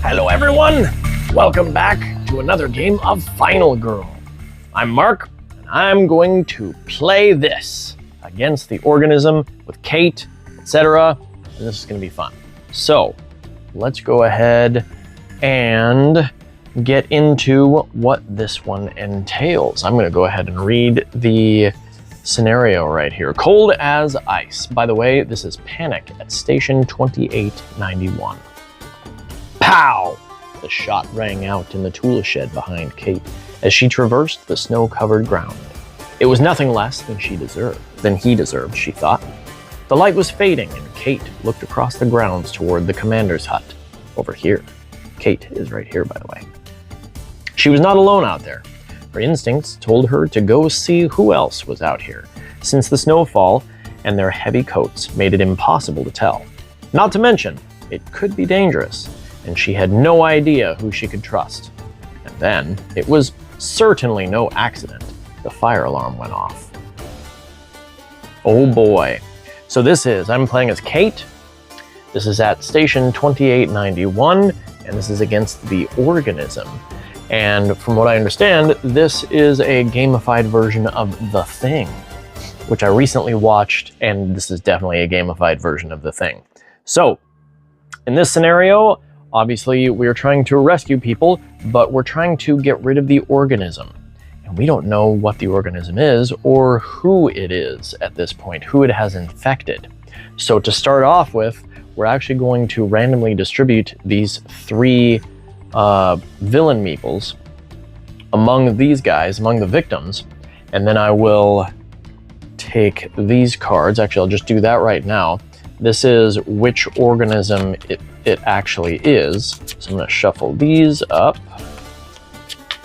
Hello everyone! Welcome back to another game of Final Girl. I'm Mark, and I'm going to play this against the Organism with Kate, etc. And this is going to be fun. So, let's go ahead and get into what this one entails. I'm going to go ahead and read the scenario right here. Cold as ice. By the way, this is Panic at Station 2891. Pow! The shot rang out in the tool shed behind Kate as she traversed the snow-covered ground. It was nothing less than he deserved, she thought. The light was fading, and Kate looked across the grounds toward the commander's hut. Over here. Kate is right here, by the way. She was not alone out there. Her instincts told her to go see who else was out here, since the snowfall and their heavy coats made it impossible to tell. Not to mention, it could be dangerous, and she had no idea who she could trust. And then, it was certainly no accident. The fire alarm went off. Oh boy. So I'm playing as Kate. This is at Station 2891, and this is against the Organism. And from what I understand, this is a gamified version of The Thing, which I recently watched, and this is definitely a gamified version of The Thing. So, in this scenario, obviously we're trying to rescue people, but we're trying to get rid of the Organism. And we don't know what the Organism is or who it is at this point, who it has infected. So to start off with, we're actually going to randomly distribute these three villain meeples among these guys, among the victims, and then I will take these cards. Actually, I'll just do that right now. This is which Organism it actually is. So I'm going to shuffle these up,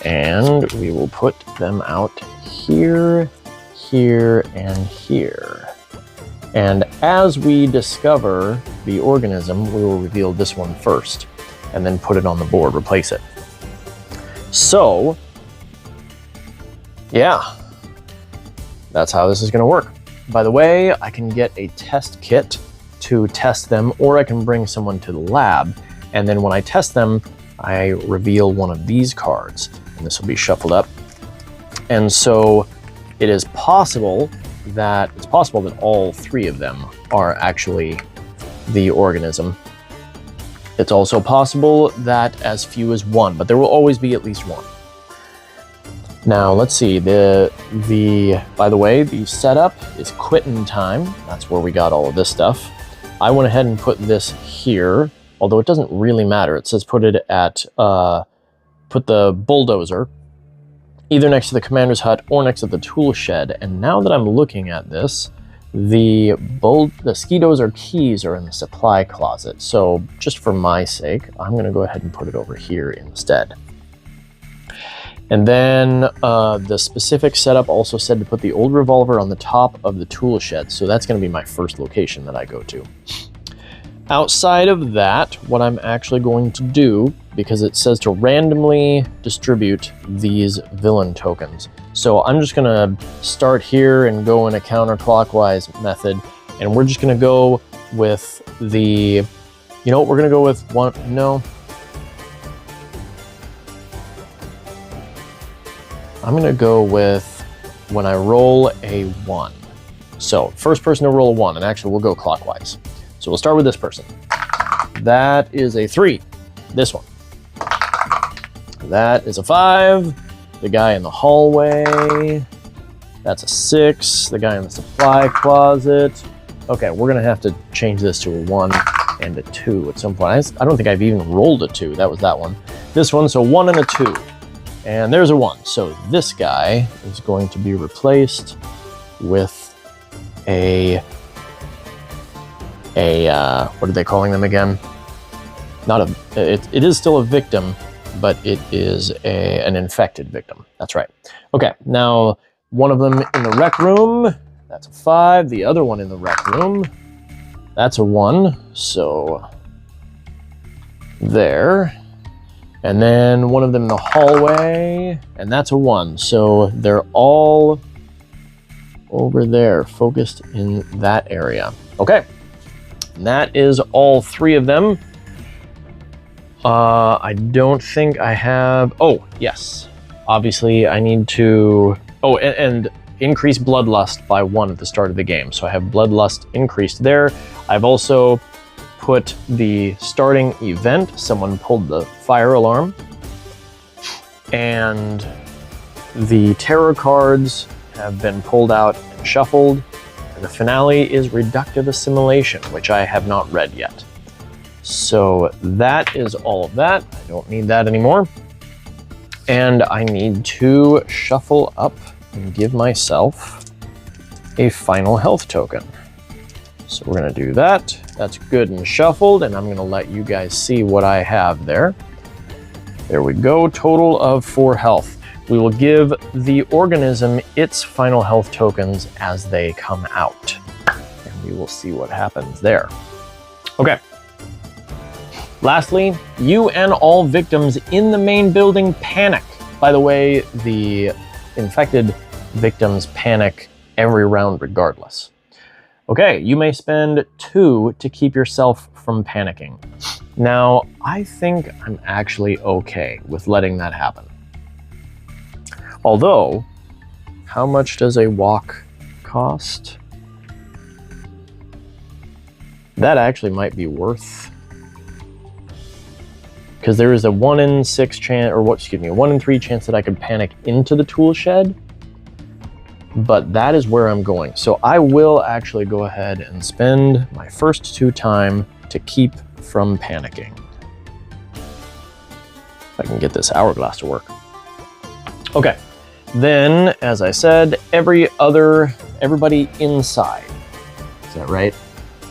and we will put them out here, here, and here. And as we discover the Organism, we will reveal this one first, and then put it on the board, replace it. So, yeah, that's how this is going to work. By the way, I can get a test kit to test them, or I can bring someone to the lab, and then when I test them, I reveal one of these cards, and this will be shuffled up. And so it is possible that all three of them are actually the Organism. It's also possible that as few as one, but there will always be at least one. Now let's see, by the way, the setup is quitting time. That's where we got all of this stuff. I went ahead and put this here, although it doesn't really matter. It says put the bulldozer either next to the commander's hut or next to the tool shed. And now that I'm looking at this, the ski dozer keys are in the supply closet. So just for my sake, I'm going to go ahead and put it over here instead. And then the specific setup also said to put the old revolver on the top of the tool shed. So that's going to be my first location that I go to. Outside of that, what I'm actually going to do, because it says to randomly distribute these villain tokens. So I'm just going to start here and go in a counterclockwise method. And we're just going to go with we're going to go with one, no. I'm going to go with when I roll a 1. So first person to roll a 1, and actually we'll go clockwise. So we'll start with this person. That is a 3. This one. That is a 5. The guy in the hallway. That's a 6. The guy in the supply closet. Okay, we're going to have to change this to a 1 and a 2 at some point. I don't think I've even rolled a 2. That was that one. This one, so 1 and a 2. And there's a 1. So this guy is going to be replaced with what are they calling them again? It is still a victim, but it is an infected victim. That's right. Okay, now one of them in the rec room, that's a 5. The other one in the rec room, that's a 1. So there. And then one of them in the hallway, and that's a 1. So they're all over there, focused in that area. Okay, and that is all 3 of them. I don't think I have... Oh, yes. Obviously, I need to... Oh, and increase Bloodlust by 1 at the start of the game. So I have Bloodlust increased there. I've also put the starting event. Someone pulled the fire alarm. And the terror cards have been pulled out and shuffled. And the finale is Reductive Assimilation, which I have not read yet. So that is all of that. I don't need that anymore. And I need to shuffle up and give myself a final health token. So we're gonna do that. That's good and shuffled, and I'm gonna let you guys see what I have there. There we go, total of 4 health. We will give the organism its final health tokens as they come out. And we will see what happens there. Okay. Lastly, you and all victims in the main building panic. By the way, the infected victims panic every round regardless. Okay, you may spend 2 to keep yourself from panicking. Now, I think I'm actually okay with letting that happen. Although, how much does a walk cost? That actually might be worth... Because there is a 1 in 6 chance, or what, excuse me, a 1 in 3 chance that I could panic into the tool shed. But that is where I'm going. So I will actually go ahead and spend my first 2 time to keep from panicking. If I can get this hourglass to work. Okay. Then, as I said, everybody inside. Is that right?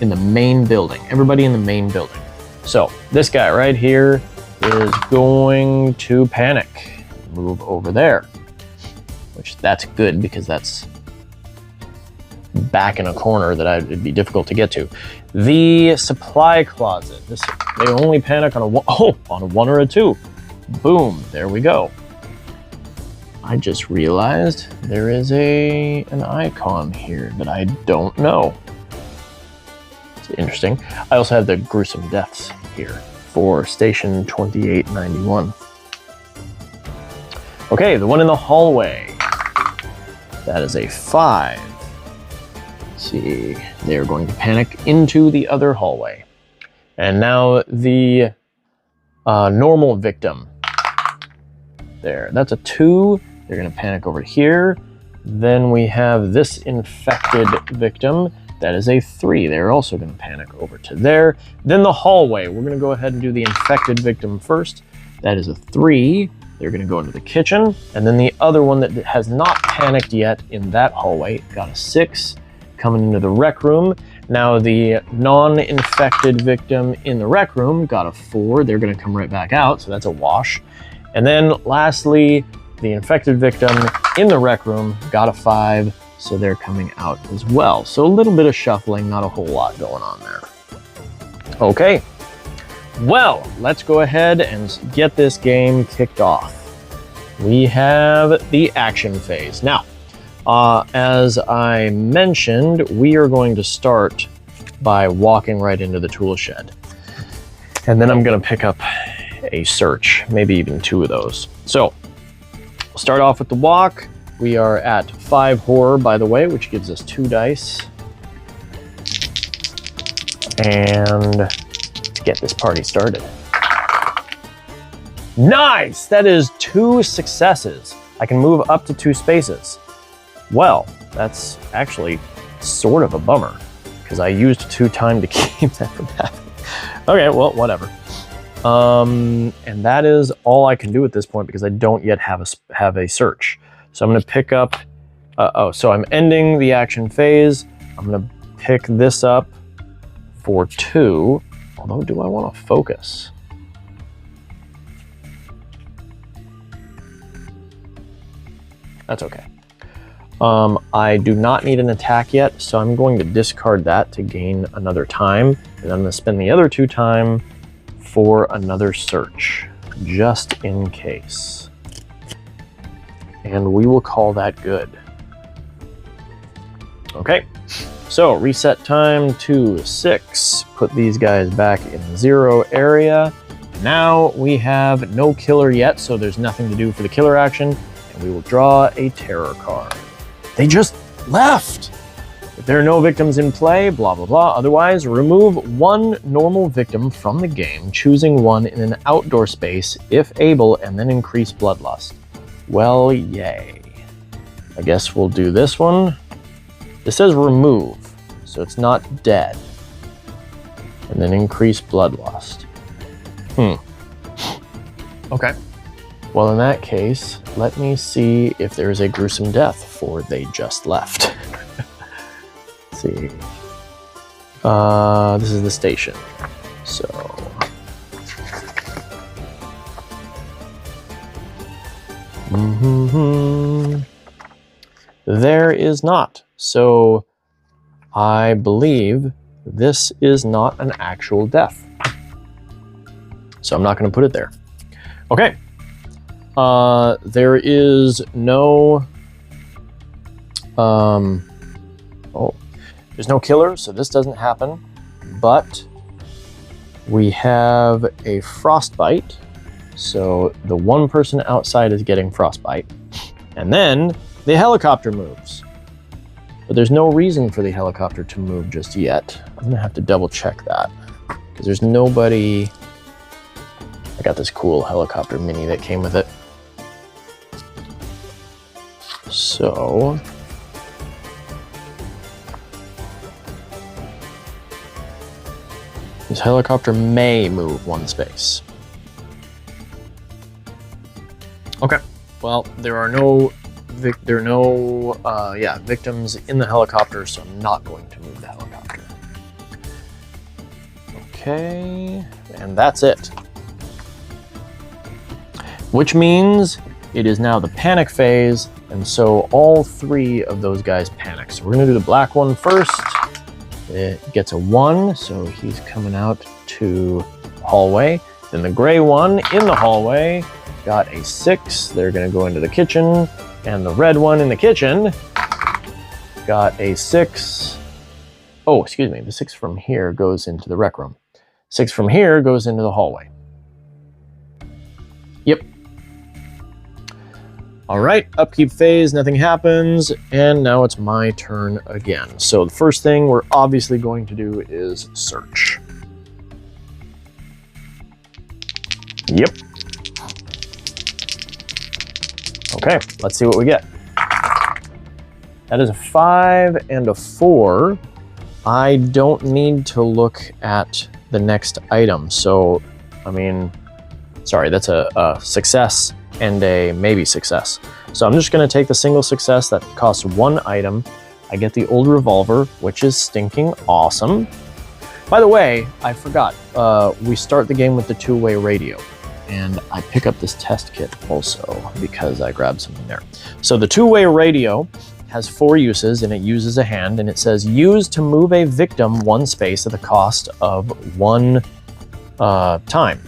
In the main building. Everybody in the main building. So this guy right here is going to panic. Move over there. Which that's good because that's back in a corner that it'd be difficult to get to. The supply closet. They only panic on on a 1 or a 2. Boom, there we go. I just realized there is an icon here that I don't know. It's interesting. I also have the gruesome deaths here for station 2891. Okay, the one in the hallway. That is a 5. Let's see, they're going to panic into the other hallway. And now the normal victim. There, that's a 2. They're gonna panic over here. Then we have this infected victim. That is a 3. They're also gonna panic over to there. Then the hallway. We're gonna go ahead and do the infected victim first. That is a 3. They're gonna go into the kitchen. And then the other one that has not panicked yet in that hallway got a 6, coming into the rec room. Now the non-infected victim in the rec room got a 4. They're gonna come right back out, so that's a wash. And then lastly, the infected victim in the rec room got a 5, so they're coming out as well. So a little bit of shuffling, not a whole lot going on there. Okay, well, let's go ahead and get this game kicked off. We have the action phase. Now, as I mentioned, we are going to start by walking right into the tool shed. And then I'm gonna pick up a search, maybe even 2 of those. So, we'll start off with the walk. We are at 5 horror, by the way, which gives us 2 dice. And let's get this party started. Nice! That is 2 successes. I can move up to 2 spaces. Well, that's actually sort of a bummer, because I used 2 time to keep that from happening. Okay, well, whatever. And that is all I can do at this point because I don't yet have a search. So I'm going to pick up, so I'm ending the action phase. I'm going to pick this up for 2, although do I want to focus? That's okay. I do not need an attack yet, so I'm going to discard that to gain another time, and I'm going to spend the other 2 time for another search, just in case. And we will call that good. Okay, so reset time to 6. Put these guys back in 0 area. Now we have no killer yet, so there's nothing to do for the killer action, and we will draw a terror card. They just left! If there are no victims in play, blah, blah, blah. Otherwise, remove one normal victim from the game, choosing one in an outdoor space if able, and then increase bloodlust. Well, yay. I guess we'll do this one. This says remove, so it's not dead. And then increase bloodlust. Okay. Well, in that case, let me see if there is a gruesome death, for they just left. Let's see. This is the station. So. There is not. So I believe this is not an actual death. So I'm not going to put it there. Okay. There is no... there's no killer, so this doesn't happen. But we have a frostbite. So the one person outside is getting frostbite. And then the helicopter moves. But there's no reason for the helicopter to move just yet. I'm gonna have to double check that. Because there's nobody... I got this cool helicopter mini that came with it. So... this helicopter may move one space. Okay. Well, there are no victims in the helicopter, so I'm not going to move the helicopter. Okay, and that's it. Which means it is now the panic phase, and so all three of those guys panic. So we're gonna do the black one first. It gets a 1, so he's coming out to the hallway. Then the gray one in the hallway got a 6. They're gonna go into the kitchen. And the red one in the kitchen got a 6. Oh, excuse me, the 6 from here goes into the rec room. 6 from here goes into the hallway. Yep. All right, upkeep phase, nothing happens, and now it's my turn again. So the first thing we're obviously going to do is search. Yep. Okay, let's see what we get. That is a 5 and a 4. I don't need to look at the next item. So, I mean, sorry, that's a success and a maybe success. So I'm just gonna take the single success that costs 1 item. I get the old revolver, which is stinking awesome. By the way, I forgot, we start the game with the 2-way radio. And I pick up this test kit also because I grabbed something there. So the 2-way radio has 4 uses, and it uses a hand, and it says use to move a victim 1 space at the cost of 1 time.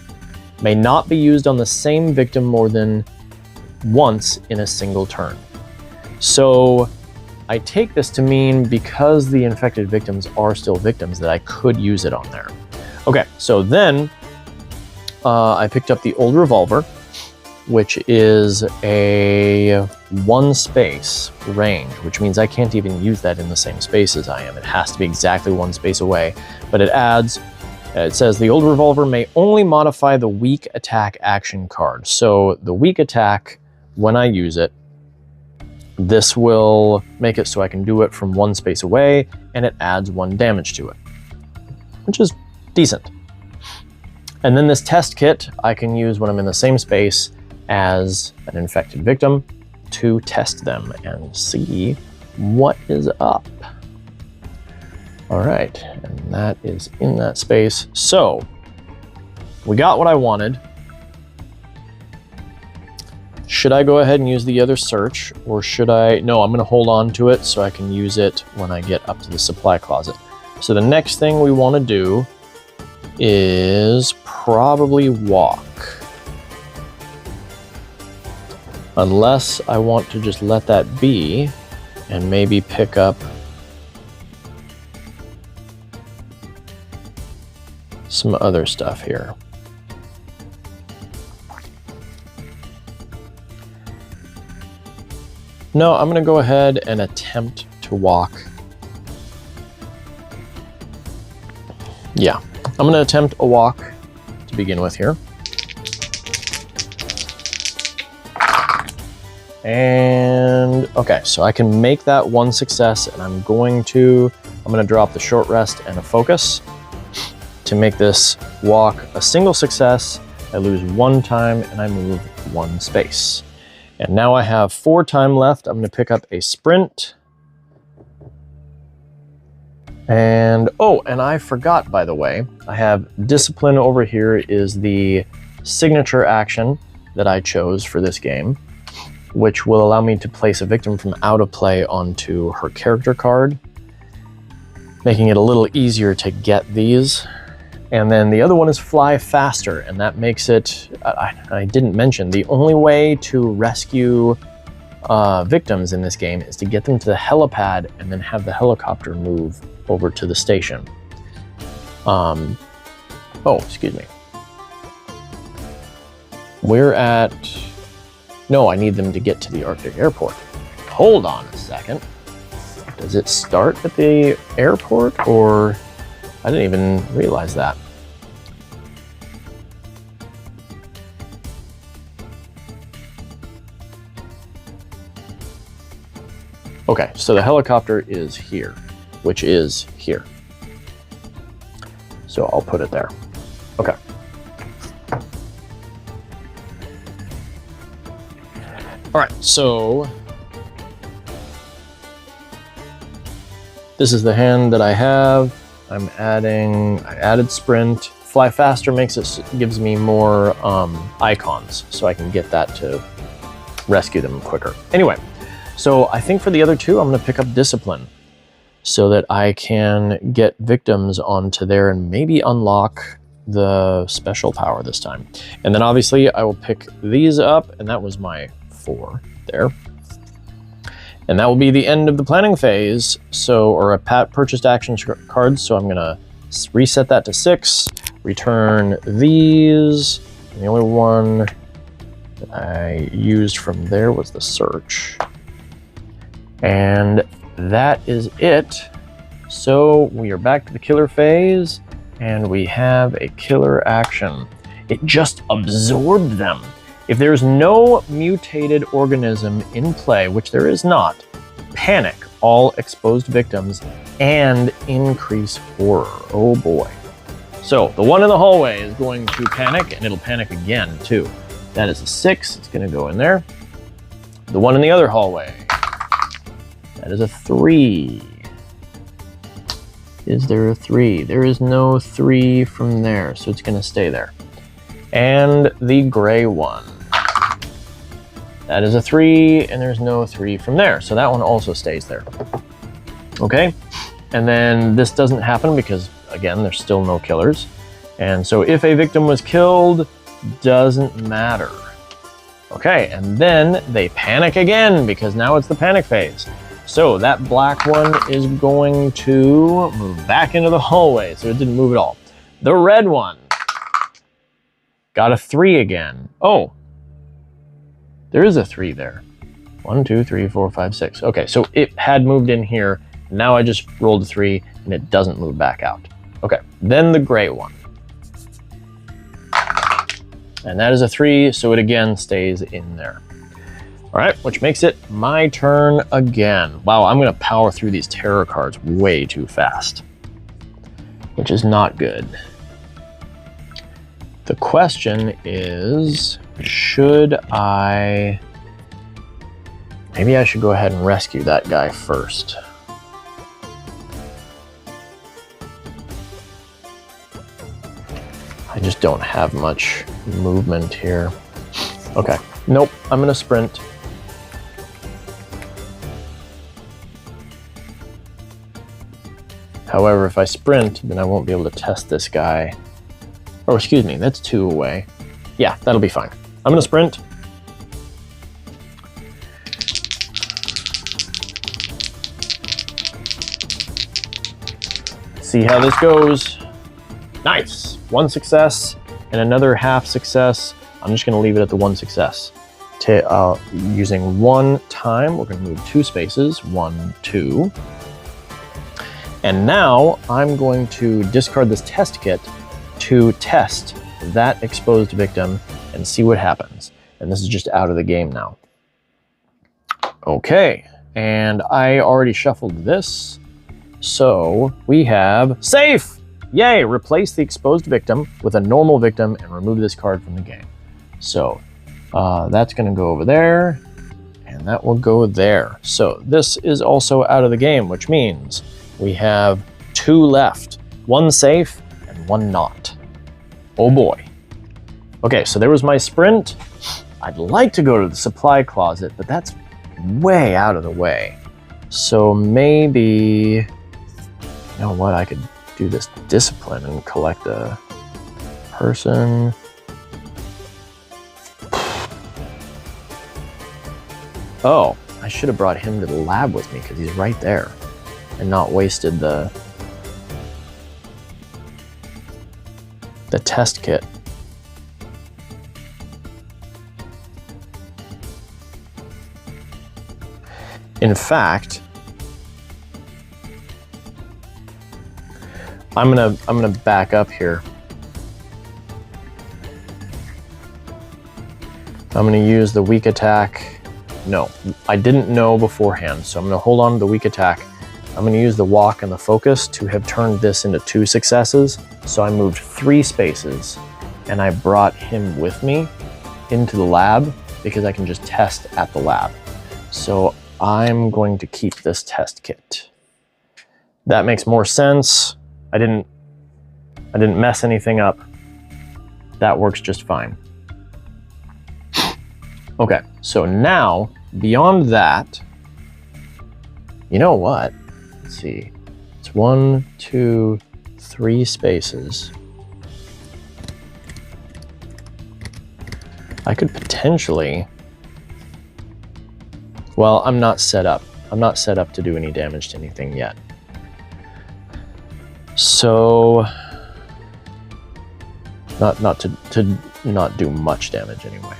May not be used on the same victim more than once in a single turn. So I take this to mean because the infected victims are still victims that I could use it on there. Okay, so then I picked up the old revolver, which is a 1 space range, which means I can't even use that in the same space as I am. It has to be exactly 1 space away, but it adds, it says the old revolver may only modify the weak attack action card. So the weak attack, when I use it, this will make it so I can do it from 1 space away, and it adds 1 damage to it, which is decent. And then this test kit I can use when I'm in the same space as an infected victim to test them and see what is up. All right, and that is in that space. So we got what I wanted. Should I go ahead and use the other search, or should I? No, I'm gonna hold on to it so I can use it when I get up to the supply closet. So the next thing we wanna do is probably walk. Unless I want to just let that be and maybe pick up some other stuff here. No, I'm gonna go ahead and attempt to walk. Yeah, I'm gonna attempt a walk to begin with here. And okay, so I can make that one success, and I'm gonna drop the short rest and a focus to make this walk a single success. I lose 1 time and I move 1 space. And now I have 4 time left. I'm gonna pick up a sprint. And oh, and I forgot, by the way, I have discipline over here is the signature action that I chose for this game, which will allow me to place a victim from out of play onto her character card, making it a little easier to get these. And then the other one is fly faster, and that makes it, I didn't mention, the only way to rescue victims in this game is to get them to the helipad and then have the helicopter move over to the station. Oh, excuse me. We're at, no, I need them to get to the Arctic airport. Hold on a second. Does it start at the airport, or I didn't even realize that. Okay, so the helicopter is here, which is here. So I'll put it there. Okay. All right, so this is the hand that I have. I added sprint. Fly faster gives me more icons, so I can get that to rescue them quicker. Anyway, so I think for the other 2, I'm gonna pick up discipline so that I can get victims onto there and maybe unlock the special power this time. And then obviously I will pick these up, and that was my 4 there. And that will be the end of the planning phase. So, or a purchased action cards. So I'm gonna reset that to 6, return these. And the only one that I used from there was the search. And that is it. So we are back to the killer phase, and we have a killer action. It just absorbed them. If there's no mutated organism in play, which there is not, panic all exposed victims and increase horror. Oh boy. So the one in the hallway is going to panic, and it'll panic again too. That is a 6, it's gonna go in there. The one in the other hallway, that is a 3. Is there a 3? There is no 3 from there, so it's gonna stay there. And the gray one, that is a 3, and there's no 3 from there, so that one also stays there. Okay, and then this doesn't happen because, again, there's still no killers. And so if a victim was killed, doesn't matter. Okay, and then they panic again because now it's the panic phase. So that black one is going to move back into the hallway, so it didn't move at all. The red one got a 3 again. Oh, there is a 3 there. 1, 2, 3, 4, 5, 6. Okay, so it had moved in here. Now I just rolled a 3 and it doesn't move back out. Okay, then the gray one. And that is a 3, so it again stays in there. All right, which makes it my turn again. Wow, I'm gonna power through these terror cards way too fast, which is not good. The question is, should I... Maybe I should go ahead and rescue that guy first. I just don't have much movement here. Okay, nope, I'm gonna sprint. However, if I sprint, then I won't be able to test this guy. Oh, excuse me, that's 2 away. Yeah, that'll be fine. I'm gonna sprint. See how this goes. Nice, 1 success and another half success. I'm just gonna leave it at the 1 success using 1 time, we're going to move 2 spaces, 1, 2. And now I'm going to discard this test kit to test that exposed victim and see what happens. And this is just out of the game now. Okay, and I already shuffled this. So we have safe! Yay! Replace the exposed victim with a normal victim and remove this card from the game. So that's going to go over there, and that will go there. So this is also out of the game, which means we have 2 left. 1 safe and 1 not. Oh boy. Okay, so there was my sprint. I'd like to go to the supply closet, but that's way out of the way. So maybe, you know what, I could do this discipline and collect a person. Oh, I should have brought him to the lab with me because he's right there and not wasted the test kit. In fact, I'm gonna back up here. I'm gonna use the weak attack. No, I didn't know beforehand, so I'm gonna hold on to the weak attack. I'm gonna use the walk and the focus to have turned this into 2 successes. So I moved 3 spaces and I brought him with me into the lab because I can just test at the lab. So I'm going to keep this test kit. That makes more sense. I didn't mess anything up. That works just fine. Okay, so now beyond that, you know what? Let's see. It's 1, 2, 3 spaces. I could potentially, well, I'm not set up. I'm not set up to do any damage to anything yet. So, not to not do much damage anyway.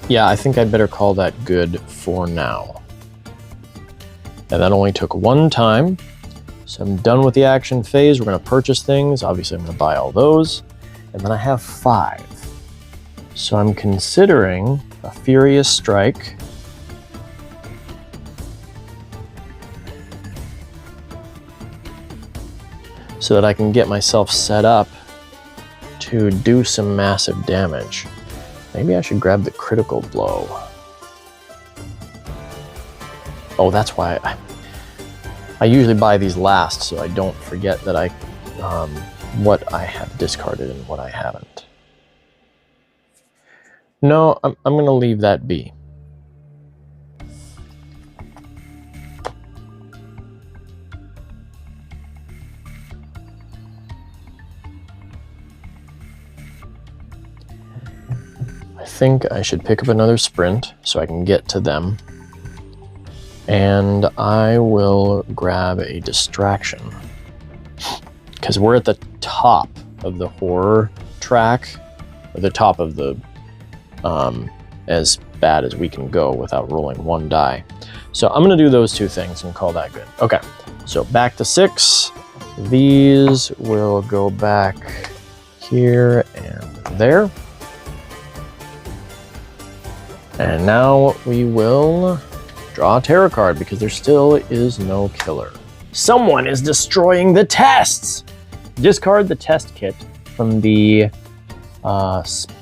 Yeah, I think I'd better call that good for now. And that only took 1 time. So I'm done with the action phase. We're going to purchase things. Obviously, I'm going to buy all those. And then I have 5. So I'm considering a Furious Strike. So that I can get myself set up to do some massive damage. Maybe I should grab the critical blow. Oh, that's why I usually buy these last, so I don't forget that what I have discarded and what I haven't. No, I'm going to leave that be. I think I should pick up another sprint so I can get to them. And I will grab a distraction. Because we're at the top of the horror track, or the top of the, as bad as we can go without rolling 1 die. So I'm gonna do those 2 things and call that good. Okay, so back to 6. These will go back here and there. And now we will draw a tarot card because there still is no killer. Someone is destroying the tests! Discard the test kit from the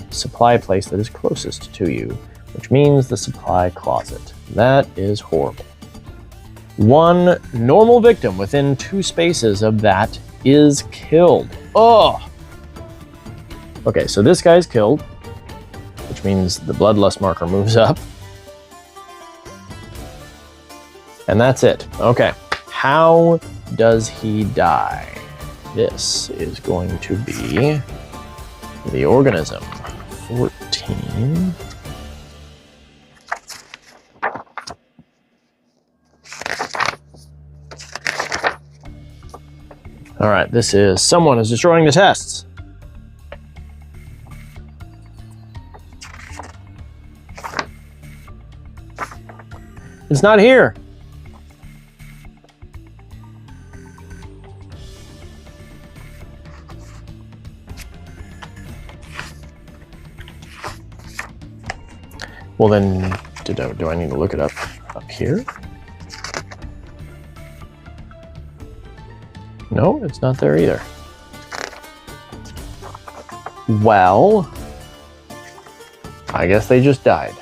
supply place that is closest to you, which means the supply closet. That is horrible. 1 normal victim within 2 spaces of that is killed. Oh! Okay, so this guy's killed, which means the bloodlust marker moves up. And that's it. Okay, how does he die? This is going to be the organism. 14. All right, this is someone is destroying the tests. It's not here. Well then, do I need to look it up here? No, it's not there either. Well, I guess they just died.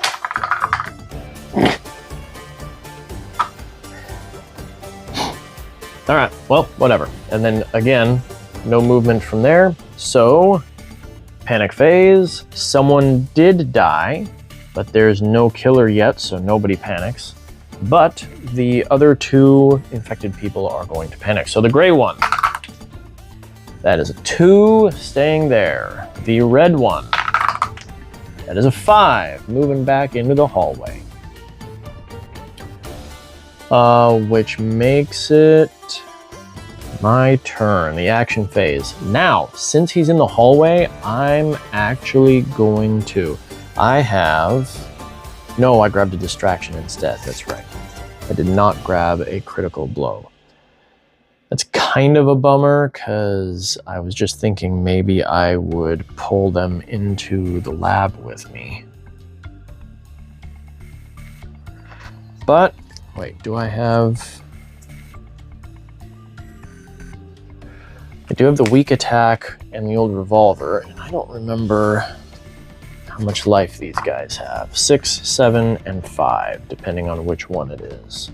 All right, well, whatever. And then again, no movement from there. So, panic phase, someone did die, but there's no killer yet, so nobody panics. But the other two infected people are going to panic. So the gray one, that is a 2 staying there. The red one, that is a 5 moving back into the hallway. Which makes it my turn, the action phase. Now, since he's in the hallway, I'm actually going to, I grabbed a distraction instead, that's right. I did not grab a critical blow. That's kind of a bummer, because I was just thinking maybe I would pull them into the lab with me. But, wait, do I have... I do have the weak attack and the old revolver, and I don't remember how much life these guys have. 6, 7, and 5, depending on which one it is.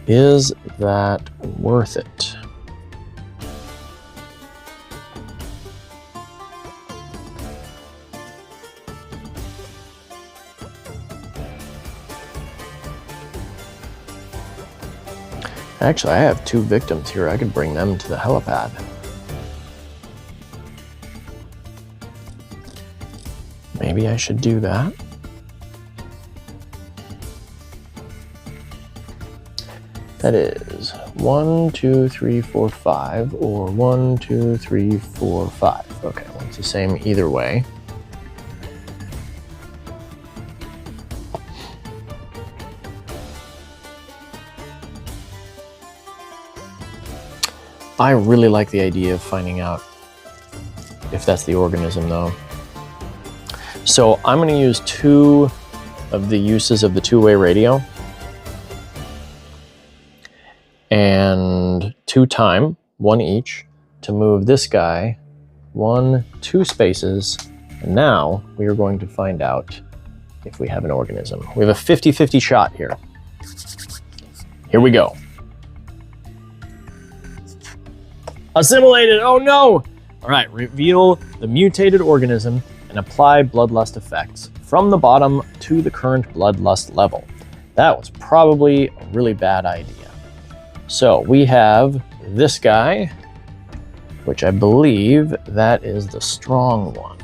Is that worth it? Actually, I have 2 victims here. I could bring them to the helipad. Maybe I should do that. That is 1, 2, 3, 4, 5, or 1, 2, 3, 4, 5. Okay, well, it's the same either way. I really like the idea of finding out if that's the organism, though. So I'm going to use 2 of the uses of the two-way radio. And 2 time, 1 each, to move this guy 1, 2 spaces. And now we are going to find out if we have an organism. We have a 50-50 shot here. Here we go. Assimilated, oh no! All right, reveal the mutated organism and apply bloodlust effects from the bottom to the current bloodlust level. That was probably a really bad idea. So we have this guy, which I believe that is the strong one.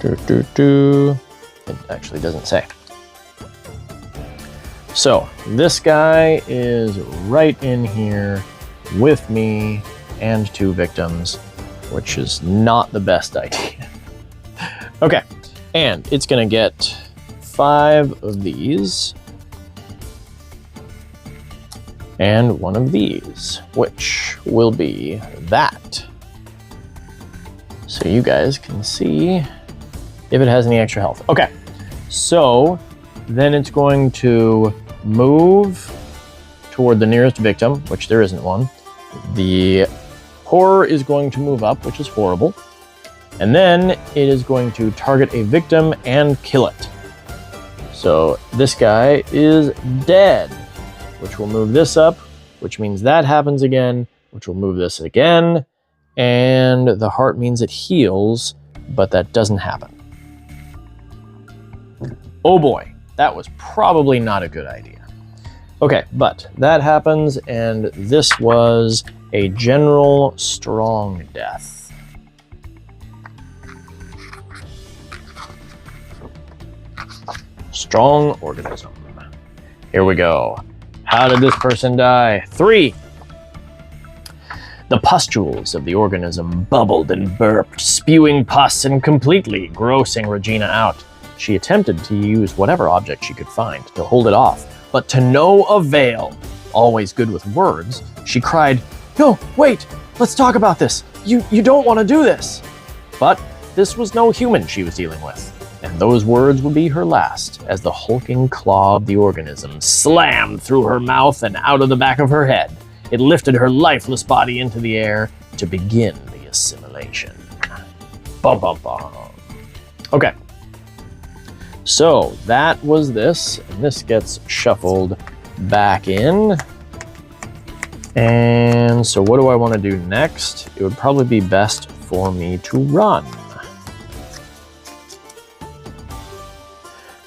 It actually doesn't say. So this guy is right in here with me and 2 victims, which is not the best idea. Okay, and it's gonna get 5 of these and 1 of these, which will be that. So you guys can see if it has any extra health. Okay, so then it's going to move toward the nearest victim, which there isn't one. The horror is going to move up, which is horrible. And then it is going to target a victim and kill it. So this guy is dead, which will move this up, which means that happens again, which will move this again. And the heart means it heals, but that doesn't happen. Oh boy, that was probably not a good idea. Okay, but that happens, and this was a general strong death. Strong organism. Here we go. How did this person die? 3. The pustules of the organism bubbled and burped, spewing pus and completely grossing Regina out. She attempted to use whatever object she could find to hold it off, but to no avail. Always good with words, she cried, "No, wait, let's talk about this. You don't want to do this." But this was no human she was dealing with, and those words would be her last as the hulking claw of the organism slammed through her mouth and out of the back of her head. It lifted her lifeless body into the air to begin the assimilation. Bum, bum, bum. Okay. So that was this, and this gets shuffled back in. And so what do I want to do next? It would probably be best for me to run.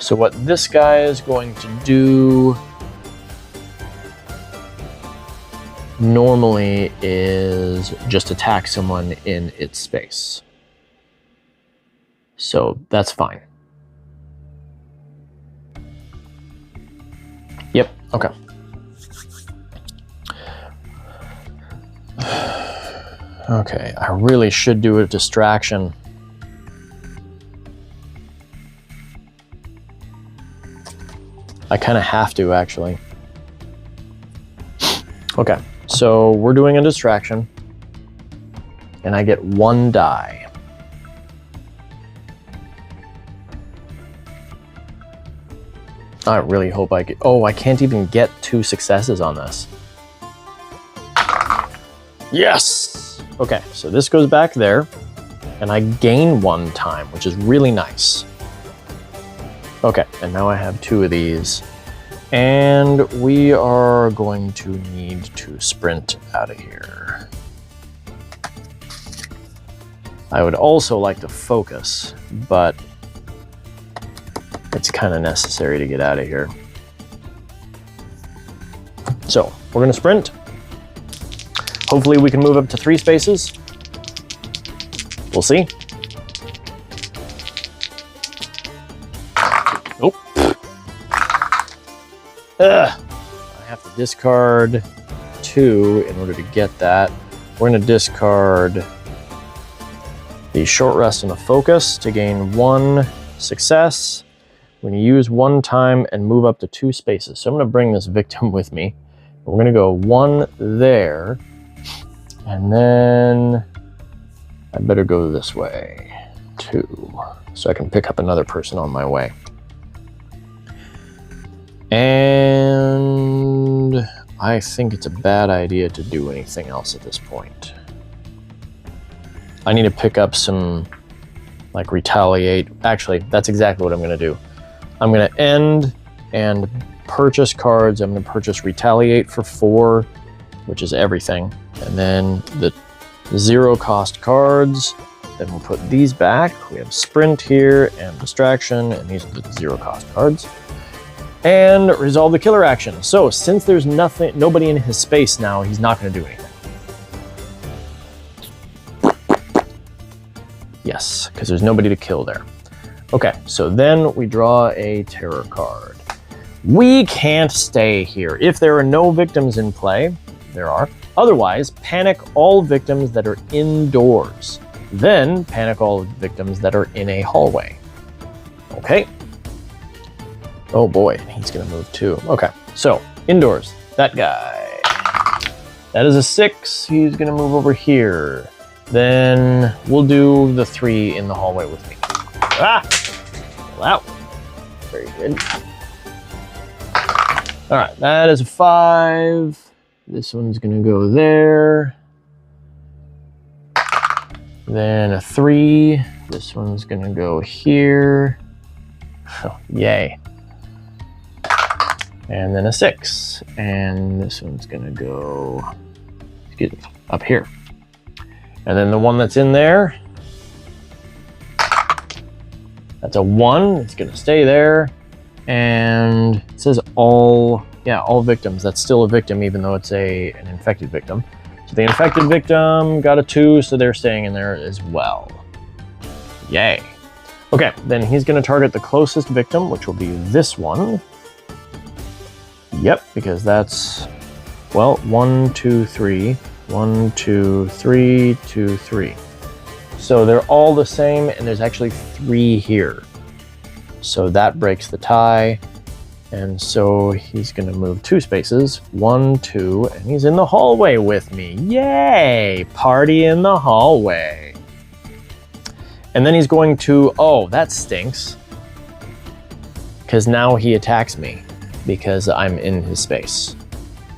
So what this guy is going to do normally is just attack someone in its space. So that's fine. Yep, okay. Okay, I really should do a distraction. I kind of have to, actually. Okay, so we're doing a distraction, and I get 1 die. I really hope I get... Oh, I can't even get 2 successes on this. Yes! Okay, so this goes back there, and I gain 1 time, which is really nice. Okay, and now I have 2 of these. And we are going to need to sprint out of here. I would also like to focus, but it's kind of necessary to get out of here. So, we're gonna sprint. Hopefully we can move up to 3 spaces. We'll see. Oh. I have to discard 2 in order to get that. We're gonna discard the short rest and the focus to gain 1 success. We're gonna use 1 time and move up to 2 spaces. So I'm gonna bring this victim with me. We're gonna go 1 there, and then I better go this way, 2, so I can pick up another person on my way. And I think it's a bad idea to do anything else at this point. I need to pick up some, like, retaliate. Actually, that's exactly what I'm gonna do. I'm gonna end and purchase cards. I'm gonna purchase retaliate for 4, which is everything. And then the 0 cost cards. Then we'll put these back. We have sprint here and distraction, and these are the 0 cost cards. And resolve the killer action. So since there's nobody in his space now, he's not gonna do anything. Yes, because there's nobody to kill there. Okay, so then we draw a terror card. We can't stay here. If there are no victims in play, there are. Otherwise, panic all victims that are indoors. Then panic all victims that are in a hallway. Okay. Oh boy, he's gonna move too. Okay, so indoors, that guy. That is a 6, he's gonna move over here. Then we'll do the 3 in the hallway with me. Ah! Pull out. Very good. All right, that is a 5. This one's gonna go there. Then a 3. This one's gonna go here. Oh, yay. And then a 6. And this one's gonna go, excuse me, up here. And then the one that's in there, that's a 1, it's gonna stay there. And it says all victims. That's still a victim, even though it's an infected victim. So the infected victim got a 2, so they're staying in there as well. Yay. Okay, then he's going to target the closest victim, which will be this one. Yep, because that's, well, 1, 2, 3. 1, 2, 3, 2, 3. So they're all the same, and there's actually 3 here. So that breaks the tie. And so he's going to move 2 spaces. 1, 2, and he's in the hallway with me. Yay! Party in the hallway. And then he's going to, oh, that stinks. Because now he attacks me because I'm in his space.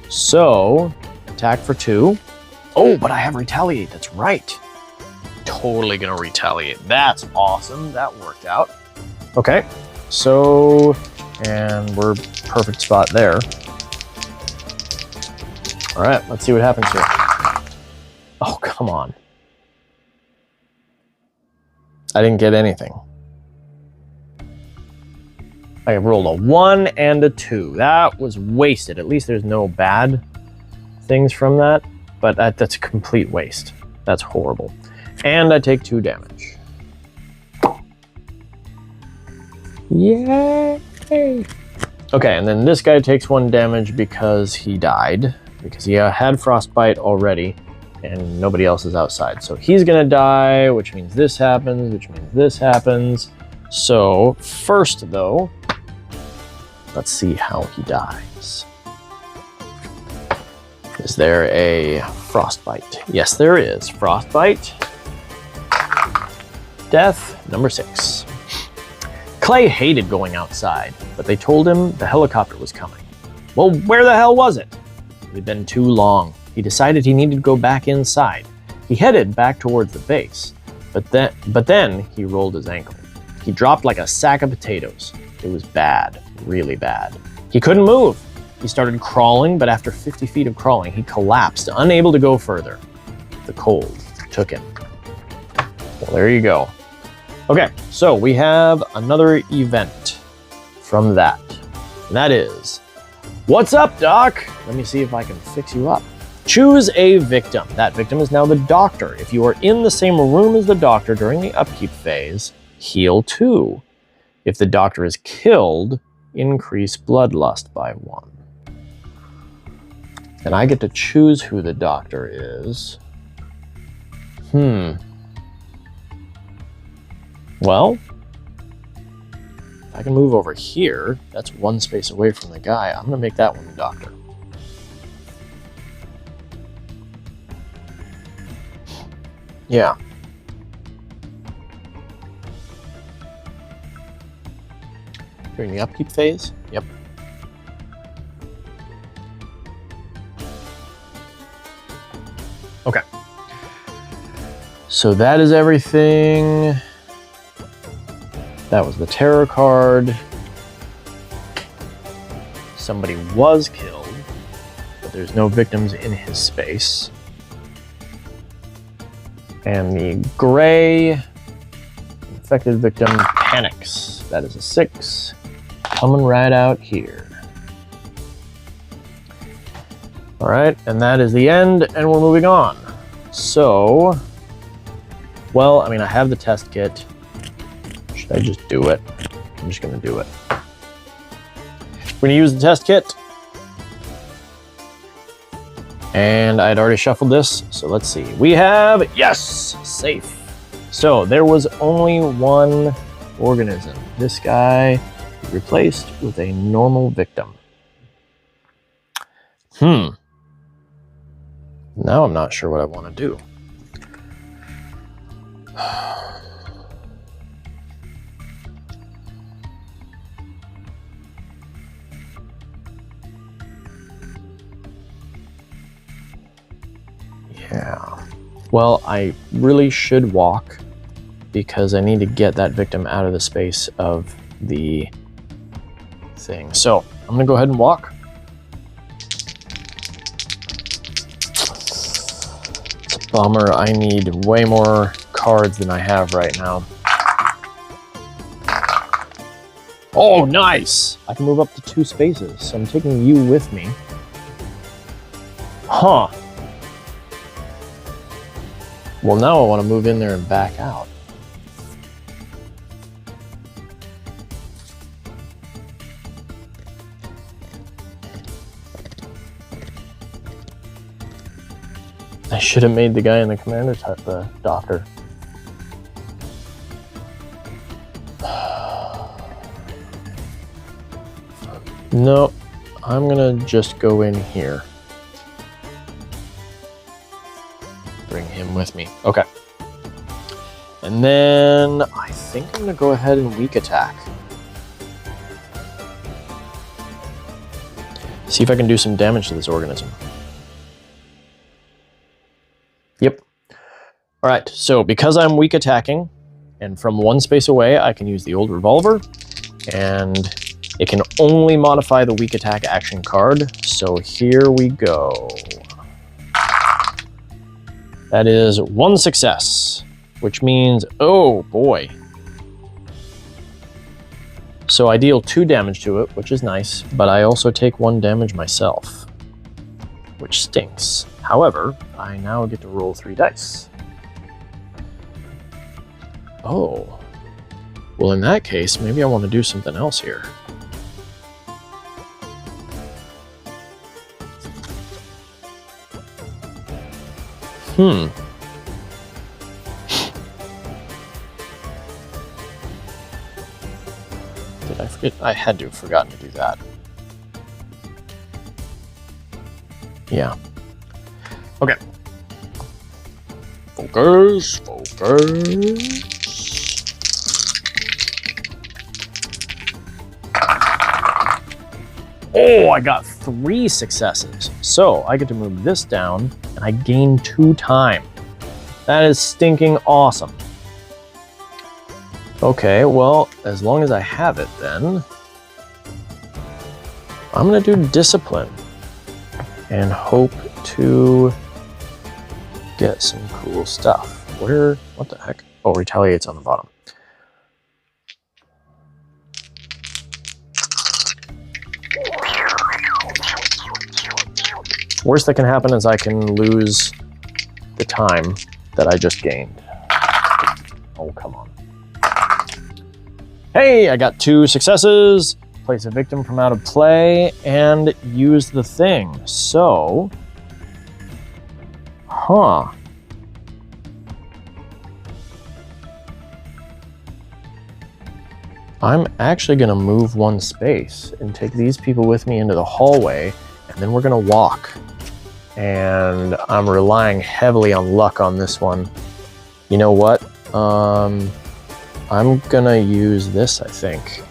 So, attack for 2. Oh, but I have retaliate, that's right. Totally gonna retaliate. That's awesome, that worked out. Okay, so, and we're perfect spot there. All right, let's see what happens here. Oh, come on. I didn't get anything. I rolled a 1 and a 2. That was wasted. At least there's no bad things from that, but that's a complete waste. That's horrible. And I take 2 damage. Yay! Okay, and then this guy takes 1 damage because he died, because he had frostbite already, and nobody else is outside. So he's gonna die, which means this happens, which means this happens. So first though, let's see how he dies. Is there a frostbite? Yes, there is. Frostbite. Death number 6. Clay hated going outside, but they told him the helicopter was coming. Well, where the hell was it? It had been too long. He decided he needed to go back inside. He headed back towards the base, but then he rolled his ankle. He dropped like a sack of potatoes. It was bad, really bad. He couldn't move. He started crawling, but after 50 feet of crawling, he collapsed, unable to go further. The cold took him. Well, there you go. Okay, so we have another event from that. And that is, what's up, Doc? Let me see if I can fix you up. Choose a victim. That victim is now the doctor. If you are in the same room as the doctor during the upkeep phase, heal 2. If the doctor is killed, increase bloodlust by 1. And I get to choose who the doctor is. Well, if I can move over here, that's 1 space away from the guy. I'm gonna make that one the doctor. Yeah. During the upkeep phase? Yep. Okay. So that is everything. That was the terror card. Somebody was killed, but there's no victims in his space. And the gray infected victim panics. That is a 6. Coming right out here. All right, and that is the end, and we're moving on. So, well, I mean, I have the test kit. Should I just do it? I'm just gonna do it. We're gonna use the test kit. And I'd already shuffled this, so let's see. We have, yes, safe. So there was only 1 organism. This guy replaced with a normal victim. Now I'm not sure what I want to do. Yeah. Well, I really should walk because I need to get that victim out of the space of the thing. So I'm gonna go ahead and walk. It's a bummer. I need way more cards than I have right now. Oh, nice! I can move up to 2 spaces, so I'm taking you with me. Huh. Well, now I want to move in there and back out. I should have made the guy in the commander's hut the doctor. No, I'm gonna just go in here. Bring him with me. Okay. And then I think I'm gonna go ahead and weak attack. See if I can do some damage to this organism. Yep. All right, so because I'm weak attacking, and from one space away, I can use the old revolver, and it can only modify the weak attack action card. So here we go. That is 1 success, which means, oh boy. So I deal 2 damage to it, which is nice, but I also take 1 damage myself, which stinks. However, I now get to roll 3 dice. Oh. Well, in that case, maybe I want to do something else here. Did I forget? I had to have forgotten to do that. Yeah. Okay. Focus, focus. Oh, I got 3 successes. So I get to move this down and I gain 2 time. That is stinking awesome. Okay, well, as long as I have it then, I'm gonna do discipline and hope to get some cool stuff. What the heck? Oh, retaliate's on the bottom. Worst that can happen is I can lose the time that I just gained. Oh, come on. Hey, I got 2 successes. Place a victim from out of play and use the thing. So, I'm actually gonna move 1 space and take these people with me into the hallway, and then we're gonna walk. And I'm relying heavily on luck on this one. You know what? I'm gonna use this, I think.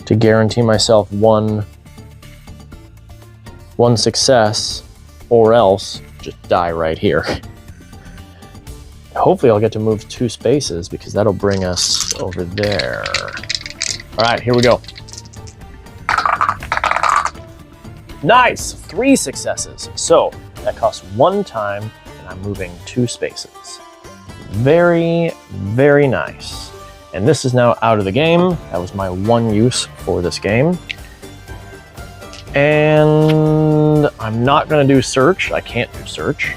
To guarantee myself one success, or else just die right here. Hopefully I'll get to move 2 spaces because that'll bring us over there. All right, here we go. Nice, 3 successes. So that costs 1 time and I'm moving 2 spaces. Very, very nice. And this is now out of the game. That was my 1 use for this game. And I'm not gonna do search. I can't do search.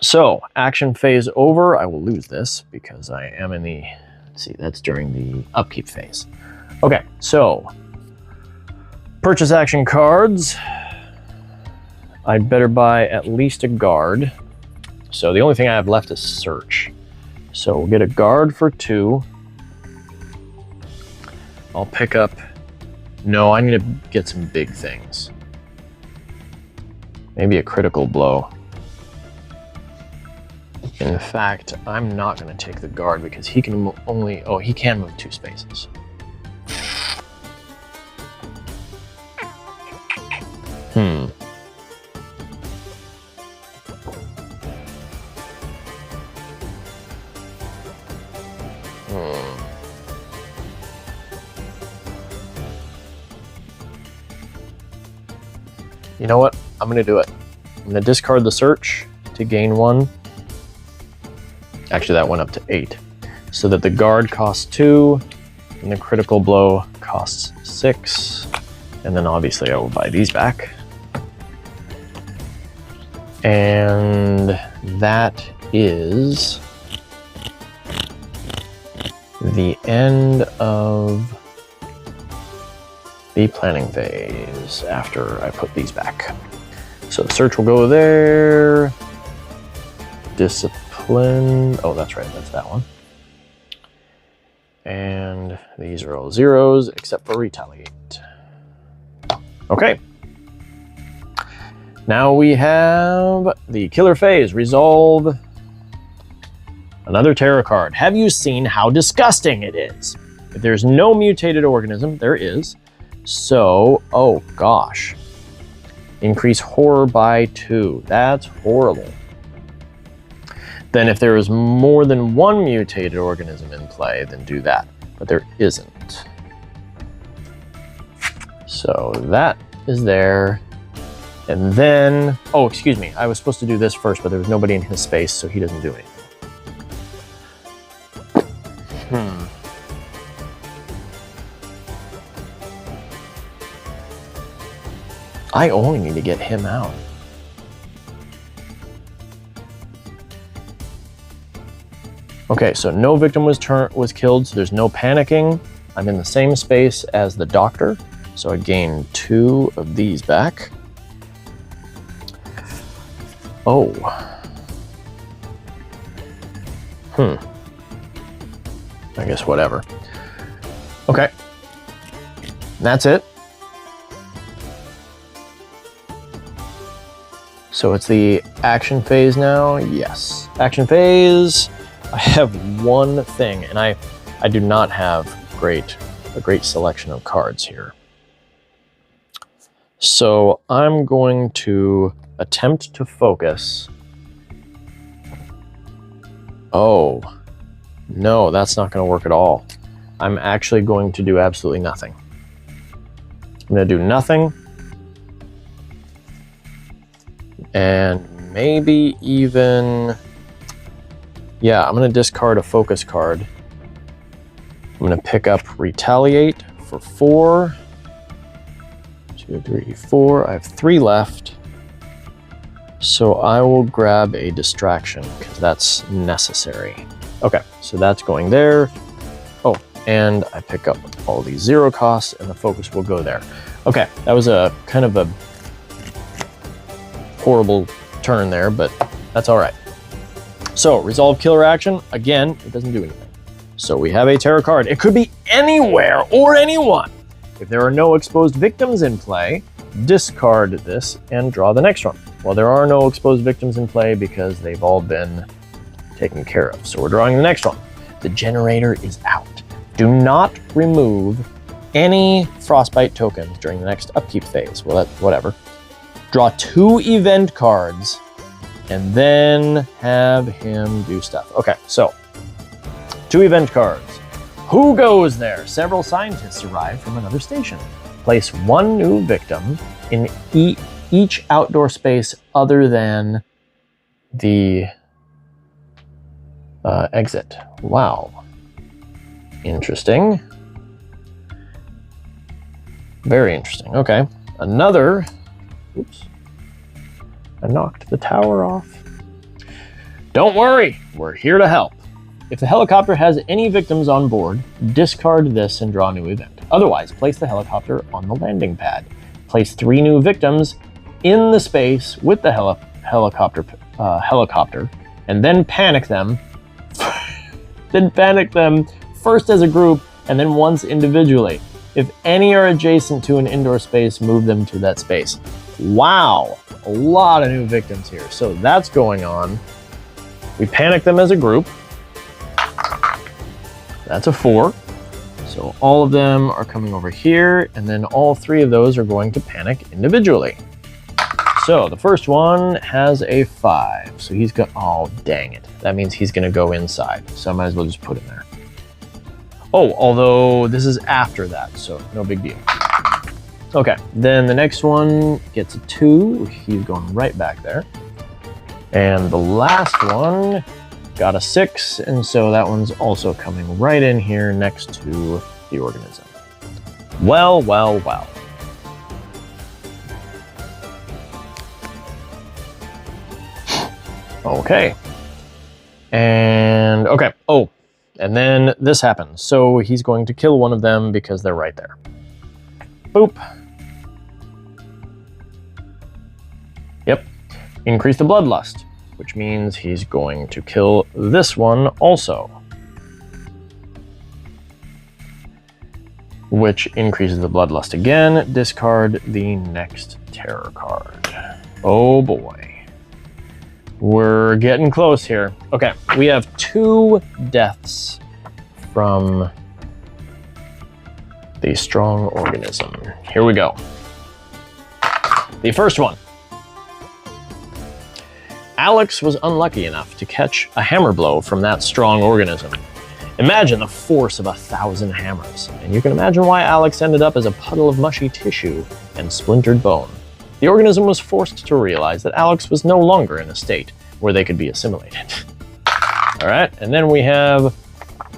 So, action phase over. I will lose this because I am in the, see, that's during the upkeep phase. Okay, so, purchase action cards. I'd better buy at least a guard. So the only thing I have left is search. So we'll get a guard for 2. I'll pick up, no, I need to get some big things. Maybe a critical blow. In fact, I'm not going to take the guard because he can only, oh, he can move 2 spaces. You know what? I'm going to do it. I'm going to discard the search to gain 1. Actually, that went up to 8. So that the guard costs 2, and the critical blow costs 6. And then obviously I will buy these back. And that is the end of the planning phase after I put these back. So the search will go there. Discipline. Oh, that's right. That's that one. And these are all zeros except for retaliate. Okay. Now we have the killer phase. Resolve another terror card. Have you seen how disgusting it is? If there's no mutated organism, there is. So, oh gosh. Increase horror by 2. That's horrible. Then if there is more than one mutated organism in play, then do that. But there isn't. So that is there. And then, oh, excuse me. I was supposed to do this first, but there was nobody in his space, so he doesn't do anything. I only need to get him out. Okay, so no victim was killed, so there's no panicking. I'm in the same space as the doctor, so I gain 2 of these back. Oh. I guess whatever. Okay. That's it. So it's the action phase now? Yes. Action phase. I have one thing, and I do not have a great selection of cards here. So I'm going to attempt to focus. Oh, no, that's not going to work at all. I'm actually going to do absolutely nothing. I'm going to do nothing. And maybe even, yeah, I'm going to discard a focus card. I'm going to pick up Retaliate for 4. 2, 3, 4. I have 3 left. So I will grab a distraction because that's necessary. Okay, so that's going there. Oh, and I pick up all these 0 costs and the focus will go there. Okay, that was a kind of a horrible turn there, but that's all right. So resolve killer action, again, it doesn't do anything. So we have a terror card. It could be anywhere or anyone. If there are no exposed victims in play, discard this and draw the next one. Well, there are no exposed victims in play because they've all been taken care of. So we're drawing the next one. The generator is out. Do not remove any frostbite tokens during the next upkeep phase. Well, that's whatever. Draw 2 event cards and then have him do stuff. Okay, so 2 event cards. Who goes there? Several scientists arrive from another station. Place 1 new victim in each outdoor space other than the exit. Wow. Interesting. Very interesting. Okay. Another. Oops. I knocked the tower off. Don't worry. We're here to help. If the helicopter has any victims on board, discard this and draw a new event. Otherwise, place the helicopter on the landing pad. Place 3 new victims in the space with the helicopter, and then panic them. Then panic them first as a group and then once individually. If any are adjacent to an indoor space, move them to that space. Wow, a lot of new victims here. So that's going on. We panic them as a group. That's a 4. So all of them are coming over here, and then all 3 of those are going to panic individually. So the first one has a 5. So he's got, oh, dang it. That means he's gonna go inside. So I might as well just put him there. Oh, although this is after that, so no big deal. Okay, then the next one gets a 2. He's going right back there. And the last one got a 6, and so that one's also coming right in here next to the organism. Well, well, well. Okay. And, okay, oh, and then this happens. So he's going to kill one of them because they're right there. Boop. Yep. Increase the bloodlust, which means he's going to kill this one also. Which increases the bloodlust again. Discard the next terror card. Oh boy. We're getting close here. Okay, we have 2 deaths from the strong organism. Here we go. The first one. Alex was unlucky enough to catch a hammer blow from that strong organism. Imagine the force of 1,000 hammers, and you can imagine why Alex ended up as a puddle of mushy tissue and splintered bone. The organism was forced to realize that Alex was no longer in a state where they could be assimilated. All right, and then we have